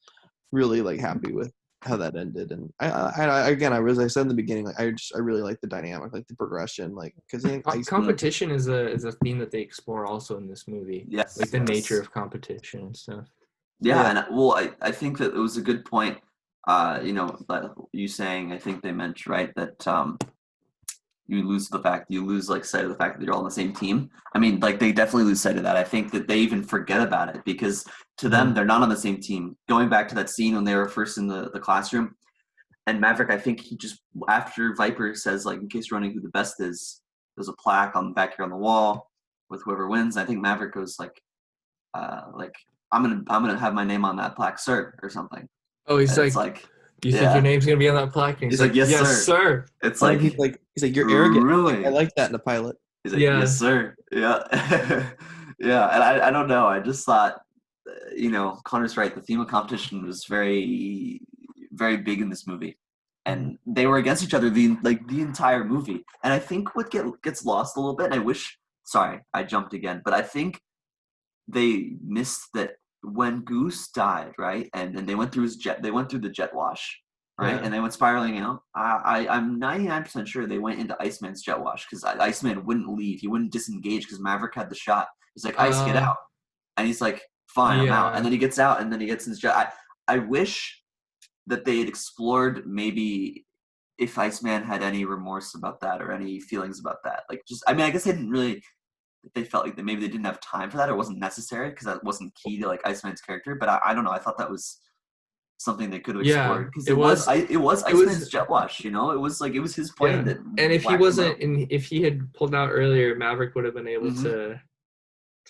really like happy with how that ended. And I again, as I said in the beginning, like I really like the dynamic, like the progression, like because Competition is a theme that they explore also in this movie. Yes. Like the yes. nature of competition and stuff. Yeah, Yeah. and well, I think that it was a good point. You know, but you saying I think they meant right that you lose like sight of the fact that you're all on the same team. I mean, like they definitely lose sight of that. I think that they even forget about it because to them they're not on the same team. Going back to that scene when they were first in the classroom, and Maverick, I think he just after Viper says like in case you're wondering who the best is, there's a plaque on back here on the wall with whoever wins. I think Maverick goes like I'm gonna have my name on that plaque, sir, or something. Oh, he's And it's like, like, you think yeah. your name's gonna be on that plaque? And He's like, yes, sir. It's like like he's like you're arrogant. really. I like that in a pilot. He's like, Yeah. yes, sir. Yeah, yeah. And I don't know. I just thought, you know, Connor's right. The theme of competition was very, very big in this movie, and they were against each other the entire movie. And I think what gets lost a little bit. And I wish. Sorry, I jumped again, but I think they missed that when Goose died, right? And then they went through the jet wash, right? Yeah. And they went spiraling out. I'm 99% sure they went into Iceman's jet wash because Iceman wouldn't leave. He wouldn't disengage because Maverick had the shot. He's like, Ice, get out. And he's like, fine, I'm out. Yeah. And then he gets out and then he gets in his jet. I wish that they had explored maybe if Iceman had any remorse about that or any feelings about that. Like just, I mean, I guess they didn't really, they felt like maybe they didn't have time for that or it wasn't necessary because that wasn't key to like Iceman's character. But I don't know. I thought that was something they could have explored because it was Iceman's jet wash. You know, it was his plane that. And if he whacked him out. if he had pulled out earlier, Maverick would have been able Mhm. to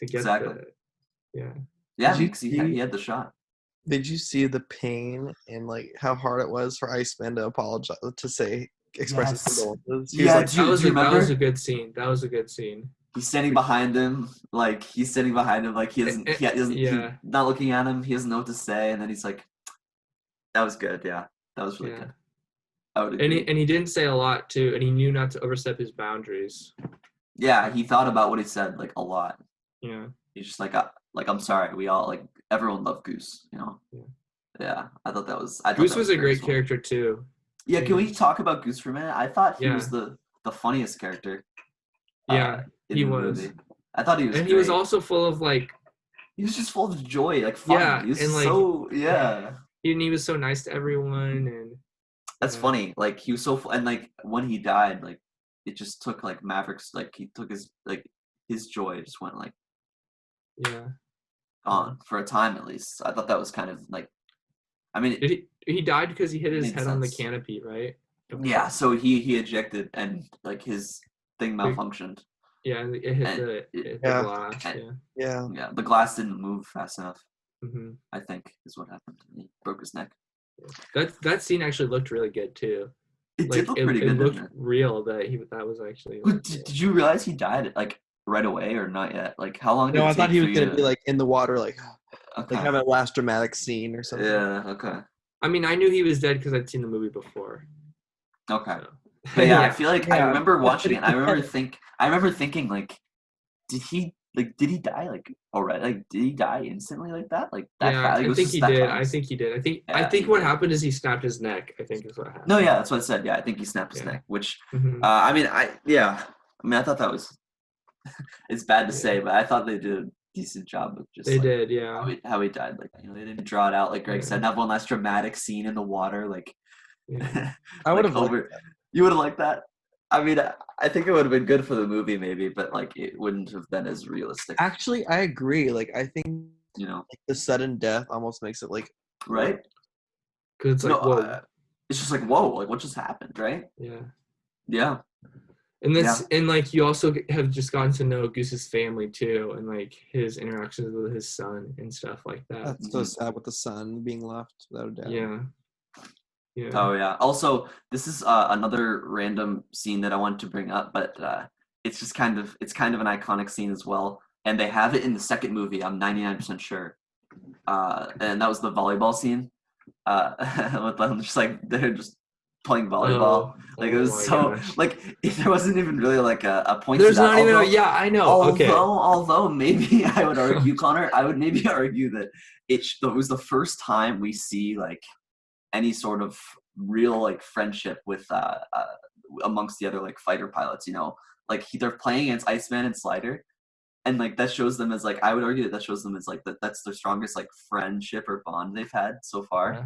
get Exactly. yeah. Yeah, Did you because he see- had the shot. Did you see the pain and like how hard it was for Iceman to apologize express his Yes. condolences? He Yeah, was do you That remember? was a good scene. That was a good scene. He's standing behind him, like he doesn't, Yeah. not looking at him. He doesn't know what to say, and then he's like, "That was good, yeah, that was really Yeah. good." I would agree. And he didn't say a lot too, and he knew not to overstep his boundaries. Yeah, he thought about what he said like a lot. Yeah. He's just like, I'm sorry. We all like everyone loved Goose, you know. Yeah. Yeah, I thought that was. Goose was a very great smart. character too. Yeah, can we talk about Goose for a minute? I thought he Yeah. was the funniest character. Yeah, in he the was. movie. I thought he was. And he was great. also full of like, He was just full of joy, like fun. Yeah, He was and, like- so yeah. he was so nice to everyone, and That's Yeah. funny. Like he was so and like when he died, like it just took like Maverick's like he took his joy just went like yeah. gone for a time at least. I thought that was kind of like, I mean, Did he died because he hit his Makes head on the sense. canopy, right? yeah. So he ejected and like his thing malfunctioned. Yeah, and it hit And the Yeah. glass. And- Yeah. yeah. Yeah, the glass didn't move fast enough. hmm I think is what happened. He broke his neck. That scene actually looked really good too. It Like did look it, pretty it good. looked Didn't it? real that was actually. But Like, did you realize he died like right away or not yet? Like how long? Did No, it I thought take he for was you gonna be like in the water, like okay. have a last dramatic scene or something. Yeah. Okay. I mean, I knew he was dead because I'd seen the movie before. Okay. So. But yeah, I feel like I Yeah. remember watching it. And I remember thinking like, did he die like already? Like, did he die instantly like that? Like that? Yeah, fast? Like, it I was think just he that did. fast? I think he did. I Yeah, think he what did. happened is he snapped his neck. I think is what happened. No, yeah, that's what I said. Yeah, I think he snapped his Yeah. neck. Which, Mhm. I mean, I thought that was. It's bad to Yeah. say, but I thought they did a decent job of just They like, did, yeah. how he died. Like they didn't draw it out like Greg Yeah. said. Not one last dramatic scene in the water. Like, Yeah. I would have like, over. You would have liked that. I mean, I think it would have been good for the movie, maybe, but like it wouldn't have been as realistic. Actually, I agree. Like, I think you know, Like the sudden death almost makes it like right? Because it's No, like, whoa. it's just like, whoa, like what just happened, right? Yeah. Yeah. And Yeah. this, and like you also have just gotten to know Goose's family too, and like his interactions with his son and stuff like that. that's so sad with the son being left without a dad. Yeah. Yeah. Oh yeah. Also, this is another random scene that I wanted to bring up, but it's just kind of an iconic scene as well, and they have it in the second movie. I'm 99% sure, and that was the volleyball scene. With them just like they're just playing volleyball. Like it was my so gosh. like there wasn't even really like a point. There's to that. not even. Although, Yeah, I know. although maybe I would argue, Connor, I would maybe argue that it was the first time we see like any sort of real like friendship with amongst the other like fighter pilots. You know, like they're playing against Iceman and Slider, and like that shows them as like I would argue that shows them as like that's their strongest like friendship or bond they've had so far. Yeah.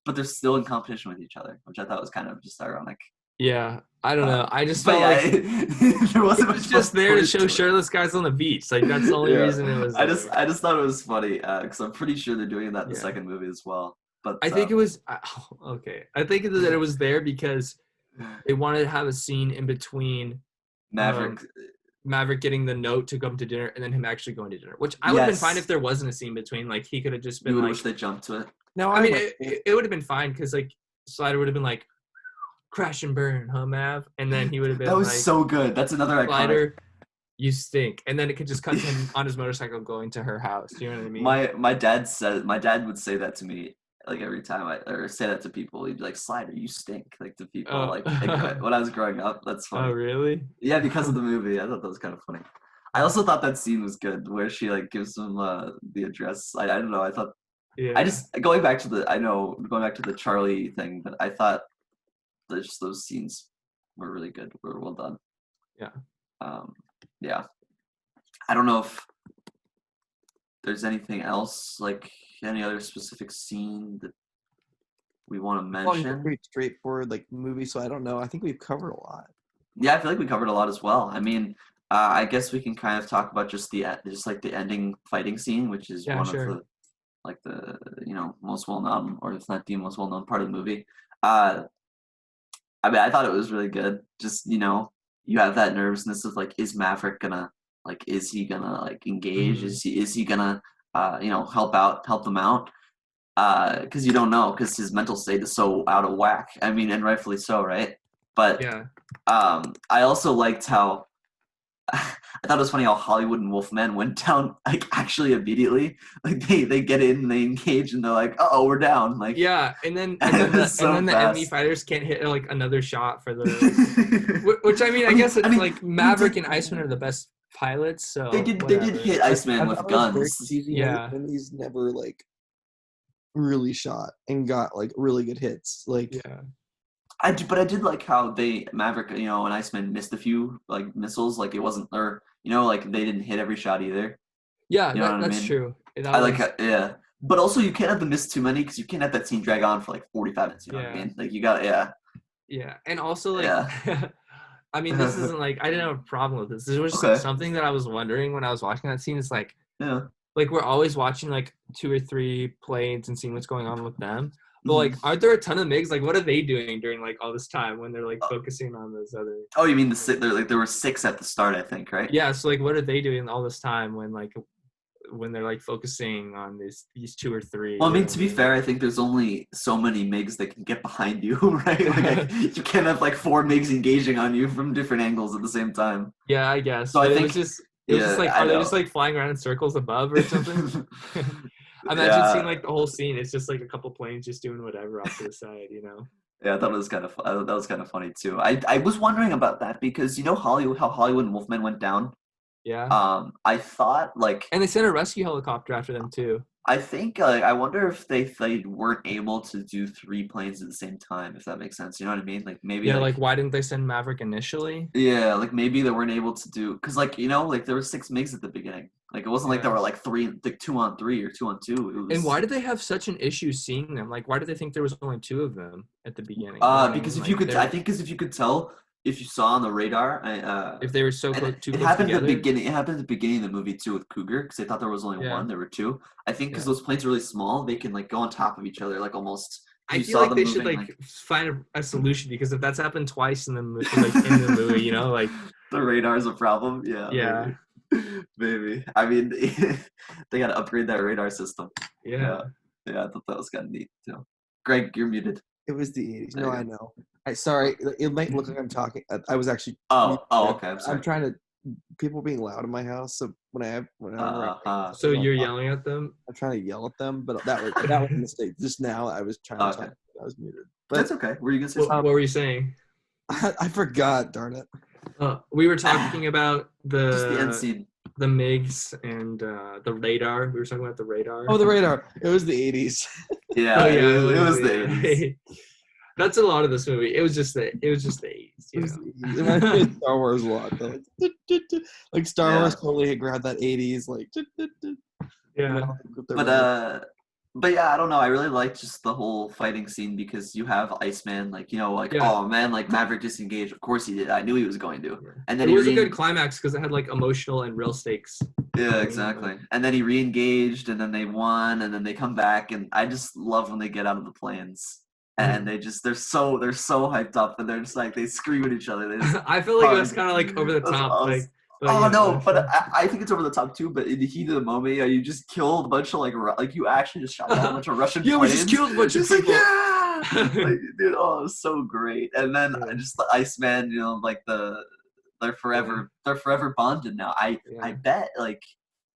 But they're still in competition with each other, which I thought was kind of just ironic. Yeah, I don't know. I just But felt yeah, like there wasn't it was much just there to point show it. shirtless guys on the beach. Like that's the only Yeah. reason it was. I just thought it was funny because I'm pretty sure they're doing that in the Yeah. second movie as well. But I think it was okay. I think that it was there because they wanted to have a scene in between Maverick. Maverick getting the note to come to dinner and then him actually going to dinner. Which I would have been fine Yes. if there wasn't a scene between. Like he could have just You been would like. wish they jumped to it. No, I mean, it would have been fine because like Slider would have been like, crash and burn, huh, Mav? And then he would have been That was like, so good. That's another iconic. Slider, you stink. And then it could just cut to him on his motorcycle going to her house. Do you know what I mean? My dad would say that to me like every time or say that to people. He'd be like, Slider, you stink. Like to people Oh. like when I was growing up. That's funny. Oh, really? Yeah, because of the movie. I thought that was kind of funny. I also thought that scene was good where she like gives him the address. I don't know. I thought Yeah. I just going back to the Charlie thing, but I thought just those scenes were really good. Were well done. Yeah. Yeah. I don't know if there's anything else, like any other specific scene that we want to Well, it's a mention. pretty straightforward like movie, so I don't know. I think we've covered a lot. Yeah, I feel like we covered a lot as well. I mean, I guess we can kind of talk about just the ending fighting scene, which is Yeah, one sure. of the most well known, or if not the most well known part of the movie. I mean, I thought it was really good. Just you have that nervousness of like, is Maverick gonna is he gonna like engage? Mhm. Is he gonna help them out? Because you don't know, because his mental state is so out of whack. I mean, and rightfully so, right? But Yeah. I also liked how I thought it was funny how Hollywood and Wolfman went down like actually immediately. Like they get in and they engage and they're like, oh, we're down. Like Yeah, and then It's so the enemy fast. fighters can't hit like another shot for the which I mean I guess it's like Maverick and Iceman are the best pilots, so they did whatever. hit Iceman with thought it was very guns. confusing. Yeah. And he's never like really shot and got like really good hits. Like Yeah. But I did like how Maverick, and Iceman missed a few like missiles. Like it wasn't, or like they didn't hit every shot either. Yeah, You know what I that's mean? true. That I like was- yeah. But also you can't have them miss too many because you can't have that scene drag on for like 45 minutes. You know what I Yeah. mean? Like you got Yeah, and also like Yeah. I mean this isn't like I didn't have a problem with this. There was just Okay. something that I was wondering when I was watching that scene. It's like yeah. we're always watching like 2 or 3 planes and seeing what's going on with them. But Mhm. like, aren't there a ton of MiGs? Like, what are they doing during like all this time when they're like focusing on those other? Oh, you mean the six? There were 6 at the start, I think, right? Yeah, so like, what are they doing all this time when they're like focusing on these 2 or 3? Well, I mean, to be fair, I think there's only so many MiGs that can get behind you, right? Like, you can't have like 4 MiGs engaging on you from different angles at the same time. Yeah, I guess. So I But think- it was just like, I are they know. just like flying around in circles above or something? Imagine Yeah. seeing like the whole scene. It's just like a couple planes just doing whatever off to the side, you know? Yeah, I thought it was kind of that was kind of funny too. I was wondering about that because how Hollywood and Wolfman went down. Yeah. I thought like And they sent a rescue helicopter after them too. I think I wonder if they weren't able to do 3 planes at the same time, if that makes sense. You know what I mean? Like maybe Yeah, like why didn't they send Maverick initially? yeah, like maybe they weren't able to do because like there were 6 MiGs at the beginning. Like it wasn't like there were like 2 on 3 or 2 on 2. It was, And why did they have such an issue seeing them? Like, why did they think there was only 2 of them at the beginning? You know what I because mean? if you Like, could, I think because if you could tell if you saw on the radar, If they were so and too it close happened at together. the beginning. It happened at the beginning of the movie too with Cougar because they thought there was only Yeah. one. There were two. I think because Yeah. those planes are really small, they can like go on top of each other, like almost. I You feel saw like them they should moving, like find a solution because if that's happened twice in the like in the movie, you know, like the radar is a problem. Yeah, yeah, maybe. Maybe. I mean, they got to upgrade that radar system. yeah. Yeah, I thought that was kind of neat too. Greg, you're muted. It was the 80s. There No, you I go. know. Sorry, it might look like I'm talking. I was actually. Oh, okay. I'm sorry. I'm trying to. People being loud in my house, so whenever So I'm you're yelling at them? I'm trying to yell at them, but that was a mistake. Just now, I was trying to Okay. talk. I was muted. But That's okay. Were you gonna say What, something? what were you saying? I forgot. Darn it. We were talking about Just the end scene. the MiGs and the radar. We were talking about the radar. Oh, the radar. It was the 80s. Yeah, Oh yeah, it was the yeah. 80s. That's a lot of this movie. It was just the 80s. It was the 80s. It reminded me of Star Wars a lot. Though. Like Star Yeah. Wars totally had grabbed that 80s. Like, Yeah. But yeah, I don't know. I really liked just the whole fighting scene because you have Iceman, like Yeah. oh man, like Maverick disengaged. Of course he did. I knew he was going to. And then It he was a good climax because it had like emotional and real stakes. Yeah, exactly. And then he re-engaged, and then they won, and then they come back, and I just love when they get out of the planes, and they're so hyped up, and they're just like they scream at each other. They just, I feel like it was kind of like over the That's top. awesome. Like, no, but I think it's over the top too. But in the heat of the moment, you just killed a bunch of like you actually just shot down a bunch of Russian Yeah, we planes. just killed a bunch of Just like, people. yeah, like, dude, oh, it was so great. And then Yeah. just the Iceman, like they're forever bonded now. I bet like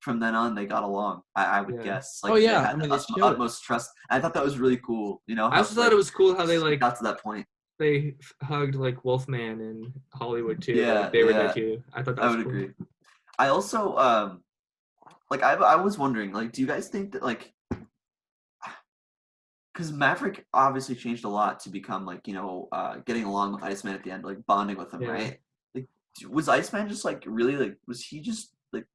from then on they got along. I would guess. Like, oh yeah, they had the utmost trust. I thought that was really cool. I also thought it was cool how they like got to that point. they hugged like Wolfman in Hollywood too. Yeah, like, they were there too. I thought that was I would cool. agree. I also like I was wondering, like, do you guys think that like because Maverick obviously changed a lot to become like getting along with Iceman at the end, like bonding with him, right? Like, was Iceman just like really like was he just like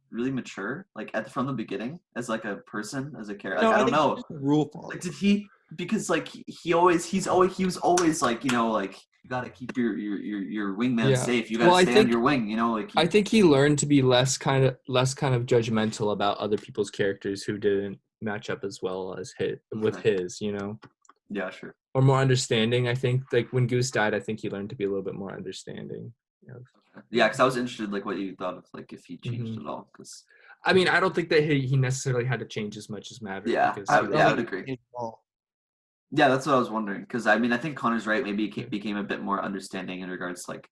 really mature like from the beginning as like a person, as a character? Like, I don't know. Rule follower. Like, did he? Because like he was always like like you gotta keep your wingman safe. You gotta stay on your wing. Like I think he learned to be less kind of judgmental about other people's characters who didn't match up as well as his. Yeah, sure. Or more understanding. I think like when Goose died, I think he learned to be a little bit more understanding. Yeah, because I was interested like what you thought of like if he changed at all. Because I mean, I don't think that he necessarily had to change as much as Maverick. Yeah, because I would agree. Yeah, that's what I was wondering. Because I mean, I think Connor's right. Maybe he became a bit more understanding in regards to like,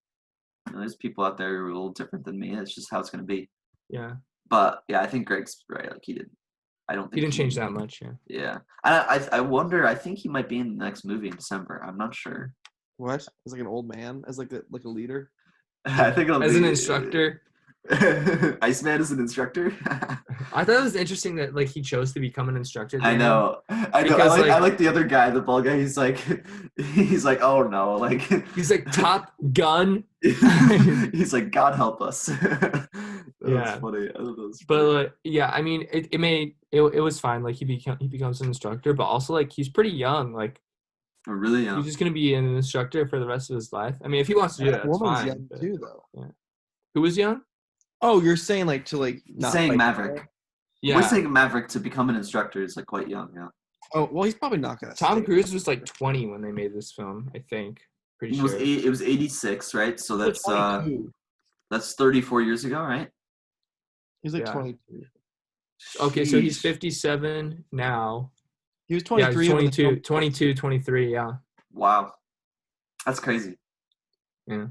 there's people out there who are a little different than me. It's just how it's going to be. Yeah. But yeah, I think Greg's right. Like he didn't. I don't think he didn't change that much. Yeah. Yeah. I wonder. I think he might be in the next movie in December. I'm not sure. What? As like an old man, as like a leader. I think as an instructor. Iceman is an instructor. I thought it was interesting that like he chose to become an instructor. I know. I like the other guy, the bald guy. He's like, oh no, like he's like Top Gun. He's like, God help us. That's funny. But like, yeah, I mean, it was fine. Like he becomes an instructor, but also like he's pretty young. Like really young. He's just gonna be an instructor for the rest of his life. I mean, if he wants to do that, that's fine. Young too, though. Yeah. Who was young? Oh, you're saying like to like not saying like Maverick. Yeah. We're saying Maverick to become an instructor is like quite young, yeah. Oh, well, he's probably not gonna. Tom Cruise was like 20 when they made this film, I think. Pretty sure. It was 86, right? So that's 34 years ago, right? He's like 22. Okay, so he's 57 now. He was 23. Yeah, 22, 23, yeah. Wow. That's crazy. Yeah.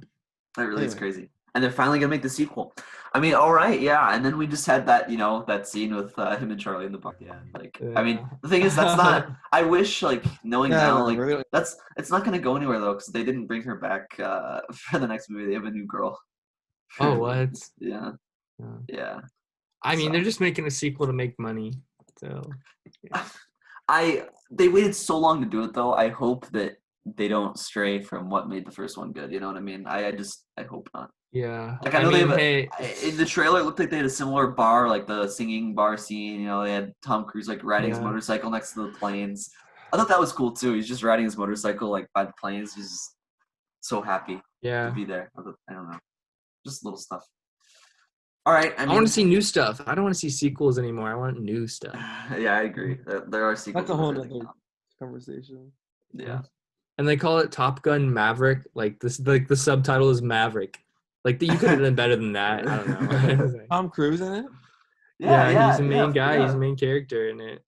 That really is crazy. And they're finally going to make the sequel. I mean, all right, yeah. And then we just had that, that scene with him and Charlie in the park. Yeah. Like, I mean, the thing is, that's not, I wish, like, knowing now, like, it's not going to go anywhere, though, because they didn't bring her back for the next they have a new girl. Oh, what? Yeah. Yeah. I mean, they're just making a sequel to make money. So, yeah. They waited so long to do it, though. I hope that they don't stray from what made the first one good. You know what I mean? I hope not. Yeah. Like I know in the trailer it looked like they had a similar bar, like the singing bar scene. They had Tom Cruise like riding his motorcycle next to the planes. I thought that was cool too. He's just riding his motorcycle like by the planes. He's just so happy. Yeah. be there. I don't know, just little stuff. All right, I want to see new stuff. I don't want to see sequels anymore. I want new stuff. Yeah, I agree. There are sequels. That's a whole of everything other now. conversation. Yeah. And they call it Top Gun Maverick. Like this, like the subtitle is Maverick. Like you could have done better than that. I don't know. Tom Cruise in it? Yeah, he's the main guy. yeah. He's the main character in it.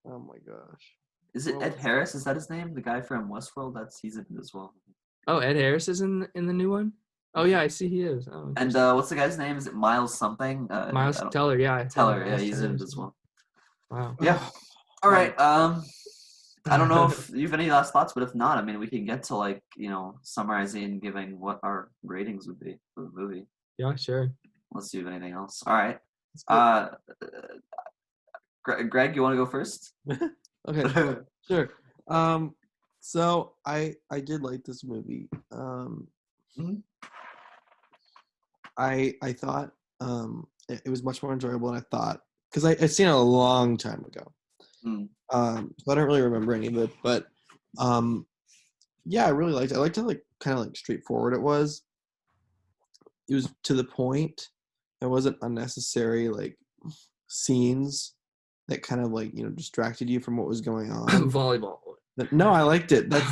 Oh my gosh. Is it Well, Ed Harris? Is that his name? The guy from Westworld? He's in it as well. Oh, Ed Harris is in the new one. Oh yeah, I see he is. Oh, And interesting. what's the guy's name? Is it Miles something? Miles Teller. Yeah, Teller. Yeah, Miles he's in Teller. it as well. Wow. Yeah. All right. I don't know if you have any last thoughts, but if not, I mean, we can get to like summarizing and giving what our ratings would be for the movie. Yeah, sure. Let's see if anything else. All right. Let's Greg, you want to go first? Okay, sure. So I did like this movie. Mhm. I thought it was much more enjoyable than I thought because I'd seen it a long time ago. Mm. So I don't really remember any of it, but yeah, I really liked it. I liked how like kind of like straightforward it was. It was to the point. There wasn't unnecessary like scenes that kind of like distracted you from what was going on. Volleyball. No, I liked it. That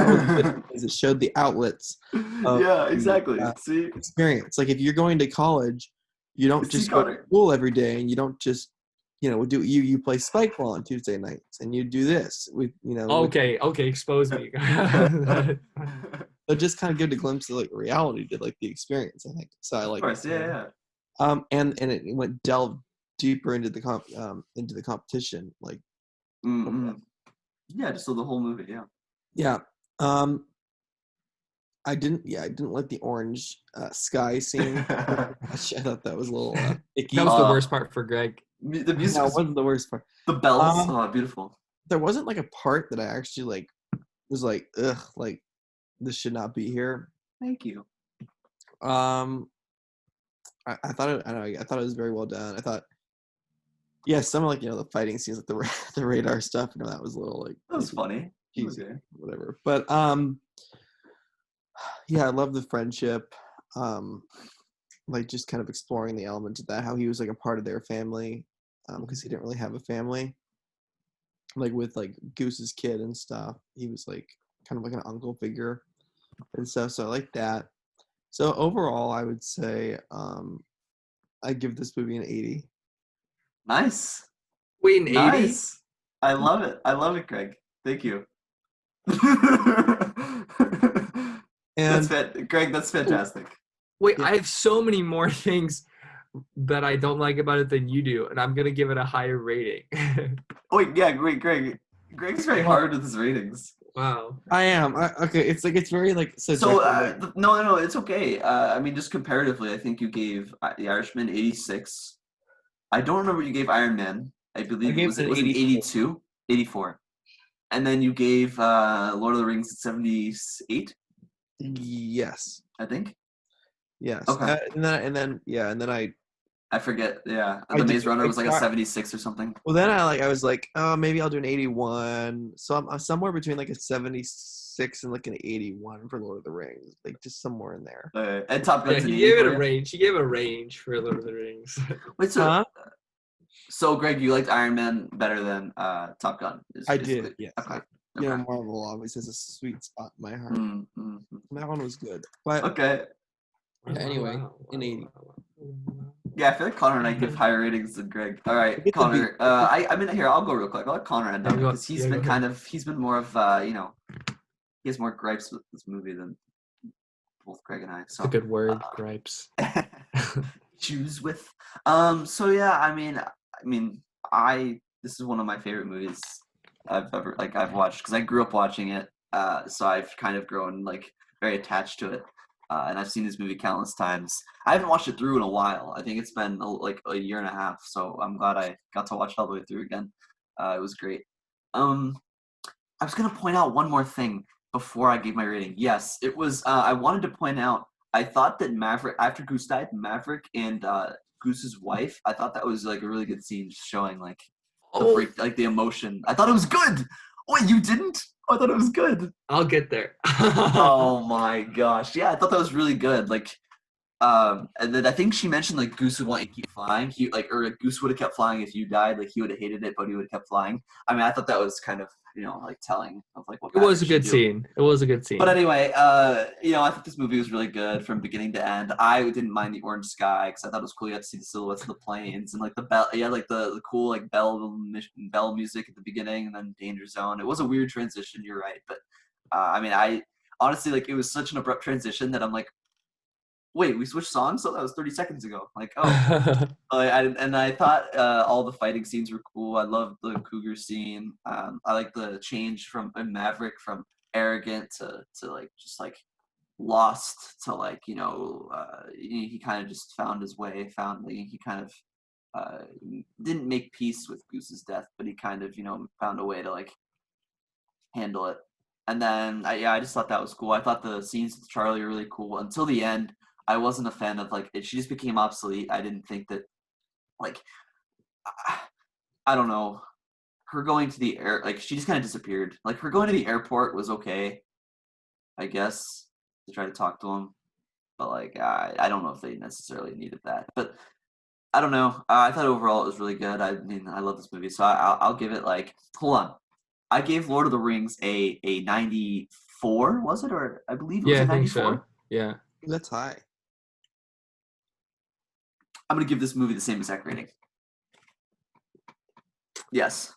was good because it showed the outlets of Yeah, exactly. See, experience. Like if you're going to college, you don't See, just go to Connor. school every day, and you don't just you play spike ball on Tuesday nights, and you do this with Okay, expose me. so just kind of give a glimpse of like reality to like the experience. I think so. I of like course, yeah. and it went delved deeper into the competition. Like Mm-hmm. Yeah, just so the whole movie. Yeah. yeah, I didn't like the orange sky scene. I thought that was a little icky. That was the worst part for Greg. The music, No, it wasn't the worst part. the bells. Oh, beautiful. There wasn't like a part that I actually like was like, ugh, like this should not be here. Thank you. I thought it. I don't know. I thought it was very well done. I thought, yeah, some of like the fighting scenes, like the radar stuff. That was a little like That was funny. cheesy, Okay. whatever. But yeah, I love the friendship. Like just kind of exploring the element of that, how he was like a part of their family, because he didn't really have a family. Like with like Goose's kid and stuff, he was like kind of like an uncle figure and stuff. So I like that. So overall, I would say I give this movie an 80. Nice. Wait, an 80? Nice. I love it. I love it, Greg. Thank you. And Greg, that's fantastic. Wait, Yeah. I have so many more things that I don't like about it than you do, and I'm gonna give it a higher rating. Wait, yeah, wait, Greg. Greg's very hard with his ratings. Wow. I am. Okay, it's like it's very like So subjective, like, no, it's okay. I mean, just comparatively, I think you gave The Irishman 86. I don't remember what you gave Iron Man. I believe gave was it it an was it 84. 82, 84, and then you gave Lord of the Rings 78. yes, I think. yes. Okay. And then I forget. Yeah, I and the did- Maze Runner I was like a tried- 76 or something. well then I was like, oh, maybe I'll do an 81. So I'm somewhere between like a 76 and like an 81 for Lord of the Rings, like just somewhere in there. And Top Yeah, Gun's an he 80 gave it for a you? range. He gave a range for Lord of the Rings. Wait, so Huh? so Greg, you liked Iron Man better than Top Gun? I basically- did, yes. Okay. You know, Okay. Marvel always has a sweet spot in my heart. Mm, mm, mm. That one was good, but Okay. Yeah, anyway, an 80. Yeah, I feel like Connor and I give higher ratings than Greg. All right, Get the Connor. beat. I mean, here I'll go real quick. I'll let Connor end Yeah, up go- because he's yeah, been go kind ahead. of he's been more of he has more gripes with this movie than both Greg and I. So That's a good word, gripes. choose with. So yeah, I mean, this is one of my favorite movies I've watched because I grew up watching it. So I've kind of grown like very attached to it. And I've seen this movie countless times. I haven't watched it through in a while. I think it's been like a year and a half. So I'm glad I got to watch it all the way through again. It was great. I was gonna point out one more thing before I gave my rating. Yes, it was. I wanted to point out. I thought that Maverick, after Goose died, Maverick and Goose's wife. I thought that was like a really good scene, just showing like the Oh, break, like the emotion. I thought it was good. Wait, you didn't? I thought it was good. I'll get there. Oh my gosh. Yeah, I thought that was really good. Like, and then I think she mentioned like Goose would want you to keep flying. He like, or like, Goose would have kept flying if you died. Like he would have hated it, but he would have kept flying. I mean, I thought that was kind of like telling of like what It was Maverick a should good do. scene. It was a good scene. But anyway, I think this movie was really good from beginning to end. I didn't mind the orange sky because I thought it was cool. You got to see the silhouettes of the planes and like the bell. Yeah, like the cool like bell music at the beginning and then Danger Zone. It was a weird transition. You're right, but I mean, I honestly like it was such an abrupt transition that I'm like, wait, we switched songs? So that was 30 seconds ago. Like, oh. And I thought all the fighting scenes were cool. I loved the cougar scene. I like the change from Maverick from arrogant to like just like lost to like he kind of just found his way. He kind of didn't make peace with Goose's death, but he kind of found a way to like handle it. And then I just thought that was cool. I thought the scenes with Charlie were really cool until the end. I wasn't a fan of like she just became obsolete. I didn't think that like I don't know, her going to the air like she just kind of disappeared. Like her going to the airport was okay, I guess, to try to talk to him, but like I don't know if they necessarily needed that. But I don't know. I thought overall it was really good. I mean, I love this movie, so I'll give it like hold on. I gave Lord of the Rings a 94, was it, or I believe it was Yeah, a I think 94. so. Yeah. That's high. I'm gonna give this movie the same exact rating. Yes.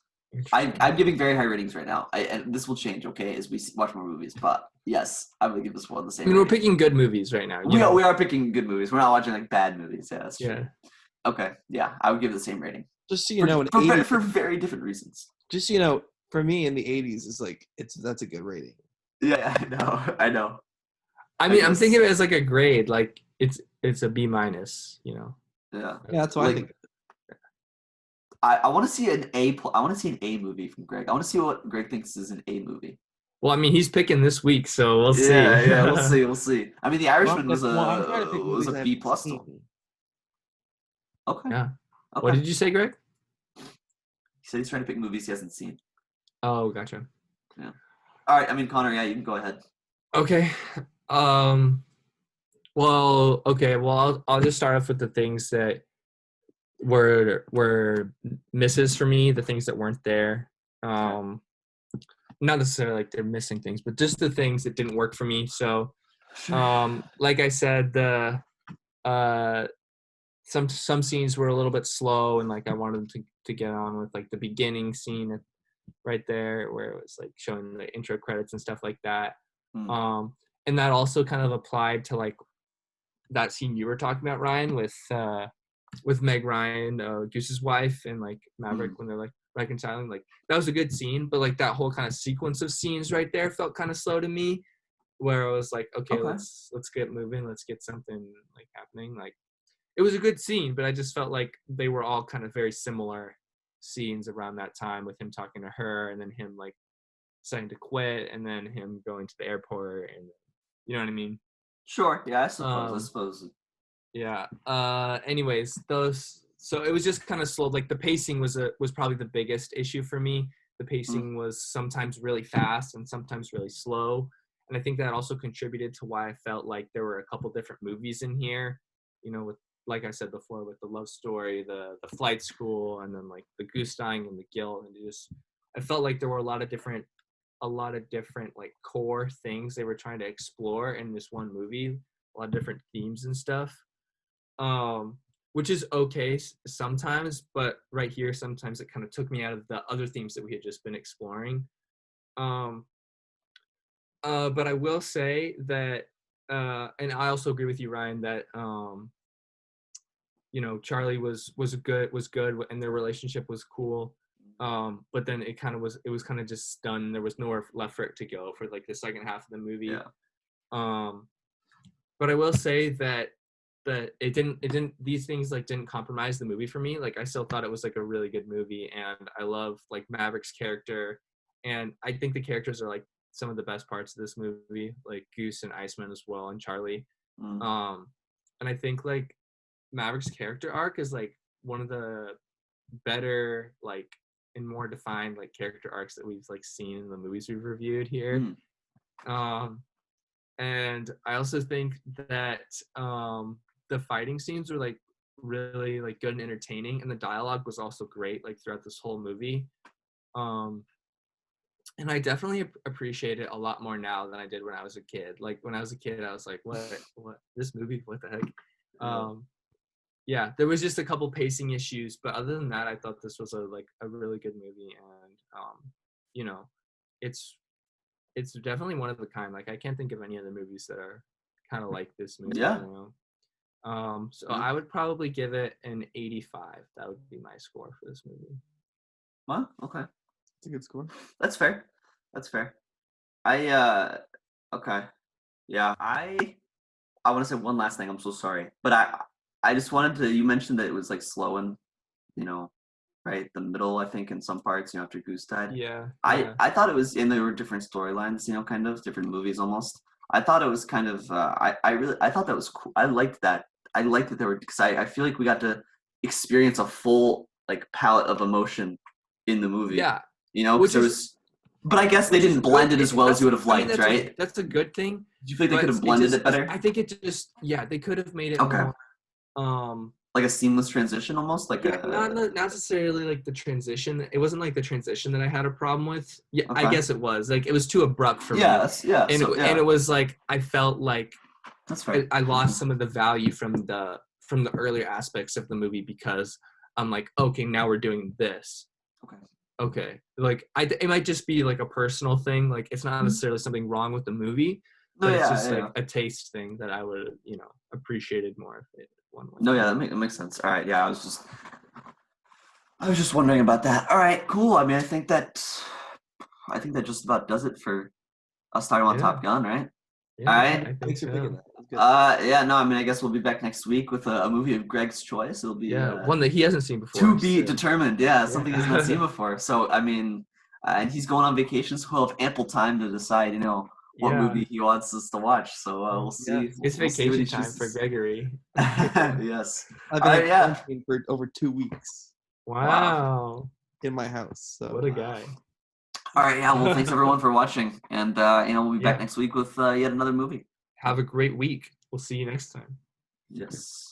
I'm giving very high ratings right now. And this will change, okay, as we watch more movies. But yes, I'm gonna give this one the same. I mean, we're rating. picking good movies right now. We are picking good movies. We're not watching like bad movies. Yeah, that's true. Yeah. Okay, yeah, I would give it the same rating. Just so you know, for very different reasons. Just so you know, for me in the 80s is like that's a good rating. Yeah, I know. I mean, I'm thinking of it as like a grade. Like it's a B minus. Yeah. Yeah, that's why I think. I want to see an A. I want to see an A movie from Greg. I want to see what Greg thinks is an A movie. Well, I mean, he's picking this week, so we'll see. Yeah, we'll see. We'll see. I mean, The Irishman was a B plus. Okay. Yeah. Okay. What did you say, Greg? He said he's trying to pick movies he hasn't seen. Oh, gotcha. Yeah. All right. I mean, Connor. Yeah, you can go ahead. Okay. Well, okay. Well, I'll just start off with the things that were misses for me, the things that weren't there. Not necessarily like they're missing things, but just the things that didn't work for me. So, like I said, the some scenes were a little bit slow, and like I wanted them to get on with like the beginning scene right there where it was like showing the intro credits and stuff like that. And that also kind of applied to like that scene you were talking about, Ryan, with Meg Ryan, Goose's wife, and like Maverick when they're like reconciling. Like that was a good scene, but like that whole kind of sequence of scenes right there felt kind of slow to me, where I was like, okay. let's get moving, let's get something like happening. Like it was a good scene, but I just felt like they were all kind of very similar scenes around that time, with him talking to her and then him like deciding to quit and then him going to the airport, and you know what I mean? Sure. Yeah, I suppose. Yeah. Anyways, so it was just kind of slow. Like the pacing was probably the biggest issue for me. The pacing was sometimes really fast and sometimes really slow. And I think that also contributed to why I felt like there were a couple different movies in here, with, like I said before, with the love story, the flight school, and then like the goose dying and the guilt. And I felt like there were a lot of different like core things they were trying to explore in this one movie, a lot of different themes and stuff. Which is okay sometimes, but right here, sometimes it kind of took me out of the other themes that we had just been exploring. But I will say that, and I also agree with you, Ryan, that Charlie was good, and their relationship was cool. But then it was kind of just done. There was nowhere left for it to go for like the second half of the movie. Yeah. But I will say that these things like didn't compromise the movie for me. Like I still thought it was like a really good movie, and I love like Maverick's character, and I think the characters are like some of the best parts of this movie, like Goose and Iceman as well, and Charlie. And I think like Maverick's character arc is like one of the better like and more defined like character arcs that we've like seen in the movies we've reviewed here. And I also think that the fighting scenes were like really like good and entertaining, and the dialogue was also great like throughout this whole movie. And I definitely appreciate it a lot more now than I did when I was a kid. Like when I was a kid, I was like, what this movie? What the heck? Yeah, there was just a couple pacing issues, but other than that, I thought this was a really good movie, and you know, it's definitely one of a kind. Like I can't think of any other movies that are kind of like this movie. Yeah. You know? So I would probably give it an 85. That would be my score for this movie. Well, okay. It's a good score. That's fair. Okay. Yeah, I want to say one last thing. I'm so sorry. But I just wanted to, you mentioned that it was like slow and, right, the middle, I think, in some parts, after Goose died. Yeah. I thought it was, and there were different storylines, kind of different movies almost. I thought it was kind of, I thought that was cool. I liked that. I liked that there were, because I feel like we got to experience a full like palette of emotion in the movie. Yeah. Because there was, but I guess they didn't blend it as well as you would have liked, right? That's a good thing. Do you think they could have blended it better? I think it just, they could have made it more, like a seamless transition almost, like not necessarily like the transition. It wasn't like the transition that I had a problem with. Yeah, okay. I guess it was like it was too abrupt for me. And it was like I felt like that's right. I lost some of the value from the earlier aspects of the movie because I'm like, okay, now we're doing this. Okay. Like it might just be like a personal thing. Like it's not necessarily something wrong with the movie, but it's just like a taste thing that I would, appreciated more if it one way. No, yeah, that makes sense. All right, yeah, I was just wondering about that. All right, cool. I mean, I think that just about does it for us talking about Top Gun, right? Yeah, all right. Thanks for picking that. I mean, I guess we'll be back next week with a movie of Greg's choice. It'll be one that he hasn't seen before. To be determined. Yeah, something he's not seen before. So, I mean, and he's going on vacation, so he'll have ample time to decide, what movie he wants us to watch. So we'll see. Yeah. It's vacation time for Gregory. Yes. I've been quarantined for over 2 weeks. Wow. In my house. So. What a guy. All right. Yeah. Well, thanks everyone for watching, and we'll be back next week with yet another movie. Have a great week. We'll see you next time. Yes.